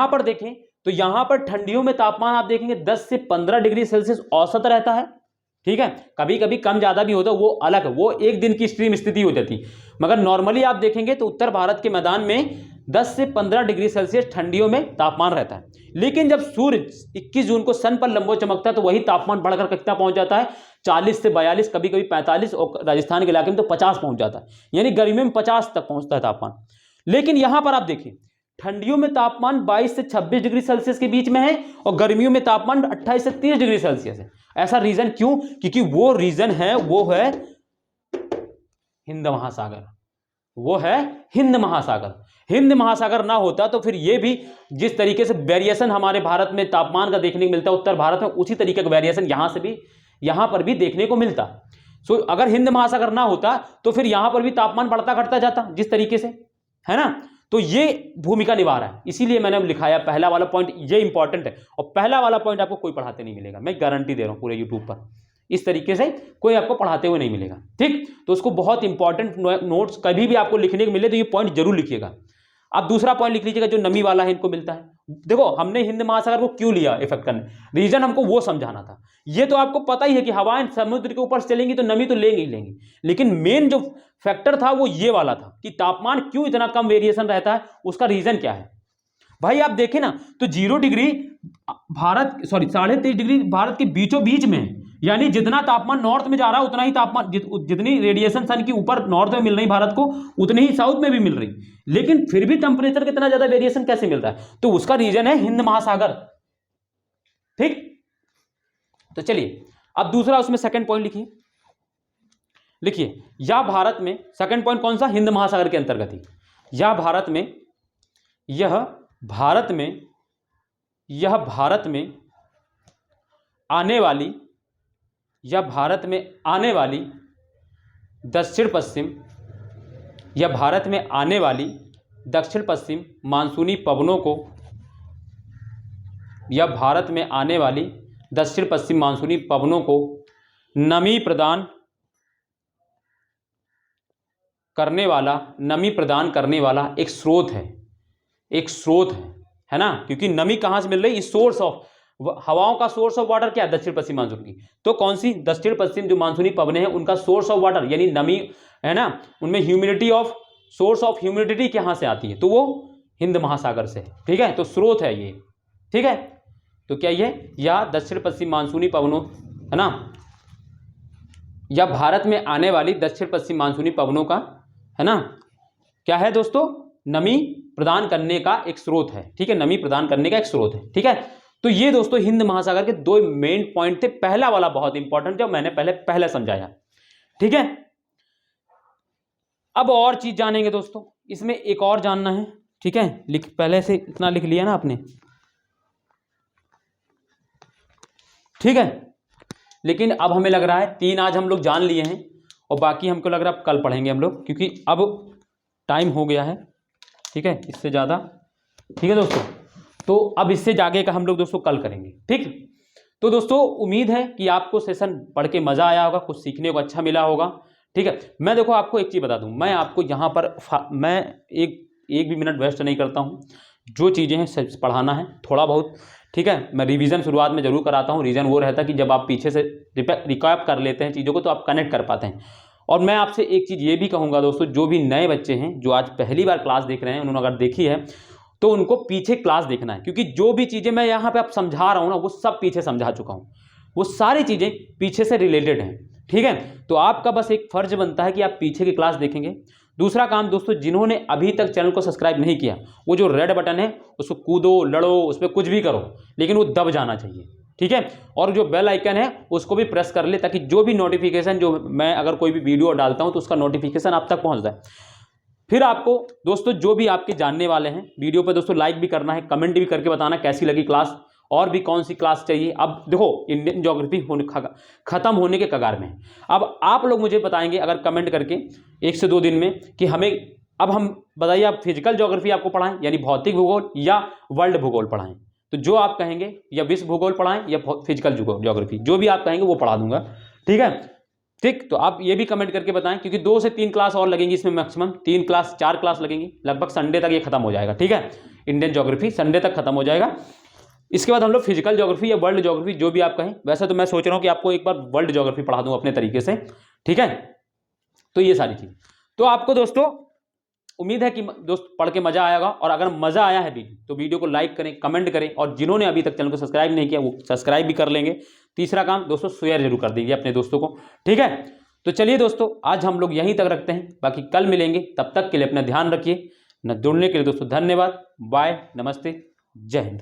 पर देखें तो यहाँ पर ठंडियों में तापमान आप देखेंगे 10 से 15 डिग्री सेल्सियस औसत रहता है, ठीक है, कभी कभी कम ज़्यादा भी होता है, वो अलग है, वो एक दिन की एक्सट्रीम स्थिति हो जाती, मगर नॉर्मली आप देखेंगे तो उत्तर भारत के मैदान में 10 से 15 डिग्री सेल्सियस ठंडियों में तापमान रहता है। लेकिन जब सूर्य 21 जून को सन पर लंबो चमकता है तो वही तापमान बढ़कर कितना पहुंच जाता है, 40 से 42, कभी कभी 45, और राजस्थान के इलाके में तो 50 पहुंच जाता है, यानी गर्मियों में 50 तक पहुंचता है तापमान। लेकिन यहां पर आप देखिए, ठंडियों में तापमान 22 से 26 डिग्री सेल्सियस के बीच में है, और गर्मियों में तापमान 28 से 30 डिग्री सेल्सियस है। ऐसा रीजन क्यों? क्योंकि वो रीजन है, वो है हिंद महासागर, वो है हिंद महासागर। हिंद महासागर ना होता तो फिर ये भी जिस तरीके से वेरिएशन हमारे भारत में तापमान का देखने को मिलता है उत्तर भारत में, उसी तरीके का वेरिएशन यहां पर भी देखने को मिलता। सो अगर हिंद महासागर ना होता तो फिर यहां पर भी तापमान बढ़ता घटता जाता जिस तरीके से, है ना। तो ये भूमिका निभा रहा है, इसीलिए मैंने लिखाया पहला वाला पॉइंट, ये इंपॉर्टेंट है, और पहला वाला पॉइंट आपको कोई पढ़ाते नहीं मिलेगा, मैं गारंटी दे रहा हूं पूरे यूट्यूब पर, इस तरीके से कोई आपको पढ़ाते हुए नहीं मिलेगा, ठीक। तो उसको बहुत इंपॉर्टेंट नोट्स कभी भी आपको लिखने को मिले तो ये पॉइंट जरूर लिखिएगा। अब दूसरा पॉइंट लिख लीजिएगा जो नमी वाला है, इनको मिलता है। देखो हमने हिंद महासागर को क्यों लिया इफेक्ट करने, रीजन हमको वो समझाना था। ये तो आपको पता ही है कि हवाएं समुद्र के ऊपर से चलेंगी तो नमी तो लेंगी ही लेंगी, लेकिन मेन जो फैक्टर था वो ये वाला था कि तापमान क्यों इतना कम वेरिएशन रहता है, उसका रीजन क्या है। भाई आप देखें ना तो 0 डिग्री भारत 23.5 डिग्री भारत के बीचों बीच में है, यानी जितना तापमान नॉर्थ में जा रहा है उतना ही तापमान, जितनी रेडिएशन सन की ऊपर नॉर्थ में मिल रही भारत को, उतनी ही साउथ में भी मिल रही, लेकिन फिर भी टेम्परेचर कितना ज्यादा वेरिएशन कैसे मिल रहा है, तो उसका रीजन है हिंद महासागर, ठीक। तो चलिए अब दूसरा उसमें सेकंड पॉइंट लिखिए या भारत में, सेकंड पॉइंट कौन सा, हिंद महासागर के अंतर्गत ही, यह भारत में आने वाली दक्षिण पश्चिम मानसूनी पवनों को, या भारत में आने वाली दक्षिण पश्चिम मानसूनी पवनों को नमी प्रदान करने वाला एक स्रोत है ना, क्योंकि नमी कहां से मिल रही है, सोर्स ऑफ हवाओं का सोर्स ऑफ वाटर क्या है, दक्षिण पश्चिम मानसून की, तो कौन सी, दक्षिण पश्चिम जो मानसूनी पवनें हैं उनका सोर्स ऑफ वाटर यानी नमी है ना, उनमें सोर्स ऑफ ह्यूमिडिटी कहां से आती है, तो वो हिंद महासागर से, ठीक है। तो स्रोत है ये, ठीक है। तो क्या ये, या दक्षिण पश्चिम मानसूनी पवनों, है ना, या भारत में आने वाली दक्षिण पश्चिम मानसूनी पवनों का, है ना, क्या है दोस्तों, नमी प्रदान करने का एक स्रोत है, ठीक है, नमी प्रदान करने का एक स्रोत है, ठीक है। तो ये दोस्तों हिंद महासागर के दो मेन पॉइंट थे। पहला वाला बहुत इंपॉर्टेंट जो मैंने पहले समझाया, ठीक है। अब और चीज जानेंगे दोस्तों, इसमें एक और जानना है, ठीक है, पहले से इतना लिख लिया ना आपने, ठीक है। लेकिन अब हमें लग रहा है 3 आज हम लोग जान लिए हैं और बाकी हमको लग रहा है अब कल पढ़ेंगे हम लोग, क्योंकि अब टाइम हो गया है, ठीक है, इससे ज़्यादा, ठीक है दोस्तों। तो अब इससे आगे का हम लोग दोस्तों कल करेंगे, ठीक। तो दोस्तों उम्मीद है कि आपको सेशन पढ़ के मज़ा आया होगा, कुछ सीखने को अच्छा मिला होगा, ठीक है। मैं देखो आपको एक चीज़ बता दूं, मैं आपको यहाँ पर मैं एक भी मिनट वेस्ट नहीं करता हूँ। जो चीज़ें हैं पढ़ाना है थोड़ा बहुत, ठीक है। मैं रिवीजन शुरुआत में जरूर कराता हूँ, रीज़न वो रहता है कि जब आप पीछे से रिकैप कर लेते हैं चीज़ों को तो आप कनेक्ट कर पाते हैं। और मैं आपसे एक चीज़ ये भी कहूँगा दोस्तों, जो भी नए बच्चे हैं जो आज पहली बार क्लास देख रहे हैं, उन्होंने अगर देखी है तो उनको पीछे क्लास देखना है, क्योंकि जो भी चीज़ें मैं यहाँ पे आप समझा रहा हूँ ना, वो सब पीछे समझा चुका हूँ, वो सारी चीज़ें पीछे से रिलेटेड हैं, ठीक है। तो आपका बस एक फर्ज बनता है कि आप पीछे की क्लास देखेंगे। दूसरा काम दोस्तों, जिन्होंने अभी तक चैनल को सब्सक्राइब नहीं किया, वो जो रेड बटन है उसको कूदो लड़ो, उस पर कुछ भी करो, लेकिन वो दब जाना चाहिए, ठीक है। और जो बेल आइकन है उसको भी प्रेस कर ले, ताकि जो भी नोटिफिकेशन, जो मैं अगर कोई भी वीडियो डालता हूँ तो उसका नोटिफिकेशन आप तक पहुँच जाए। फिर आपको दोस्तों जो भी आपके जानने वाले हैं वीडियो पे दोस्तों लाइक भी करना है, कमेंट भी करके बताना कैसी लगी क्लास, और भी कौन सी क्लास चाहिए। अब देखो इंडियन ज्योग्राफी खत्म होने के कगार में है। अब आप लोग मुझे बताएंगे अगर कमेंट करके 1 से 2 दिन में कि हमें, अब हम बताइए आप फिजिकल ज्योग्राफी आपको पढ़ाएं यानी भौतिक भूगोल, या वर्ल्ड भूगोल पढ़ाएं। तो जो आप कहेंगे, या विश्व भूगोल पढ़ाएं या फिजिकल ज्योग्राफी, जो भी आप कहेंगे वो पढ़ा दूंगा, ठीक है। ठीक, तो आप ये भी कमेंट करके बताएं, क्योंकि 2 से 3 क्लास और लगेंगी इसमें, मैक्सिमम 3 क्लास 4 क्लास लगेंगी, लगभग संडे तक ये खत्म हो जाएगा, ठीक है। इंडियन ज्योग्राफी संडे तक खत्म हो जाएगा। इसके बाद हम लोग फिजिकल ज्योग्राफी या वर्ल्ड ज्योग्राफी जो भी आप कहें, वैसे तो मैं सोच रहा हूँ कि आपको एक बार वर्ल्ड ज्योग्राफी पढ़ा दूँ अपने तरीके से, ठीक है। तो ये सारी चीज़, तो आपको दोस्तों उम्मीद है कि दोस्त पढ़ के मजा आएगा, और अगर मजा आया है तो वीडियो को लाइक करें, कमेंट करें, और जिन्होंने अभी तक चैनल को सब्सक्राइब नहीं किया वो सब्सक्राइब भी कर लेंगे। तीसरा काम दोस्तों, शेयर जरूर कर दीजिए अपने दोस्तों को, ठीक है। तो चलिए दोस्तों आज हम लोग यहीं तक रखते हैं, बाकी कल मिलेंगे, तब तक के लिए अपना ध्यान रखिए। न जुड़ने के लिए दोस्तों धन्यवाद, बाय, नमस्ते, जय हिंद।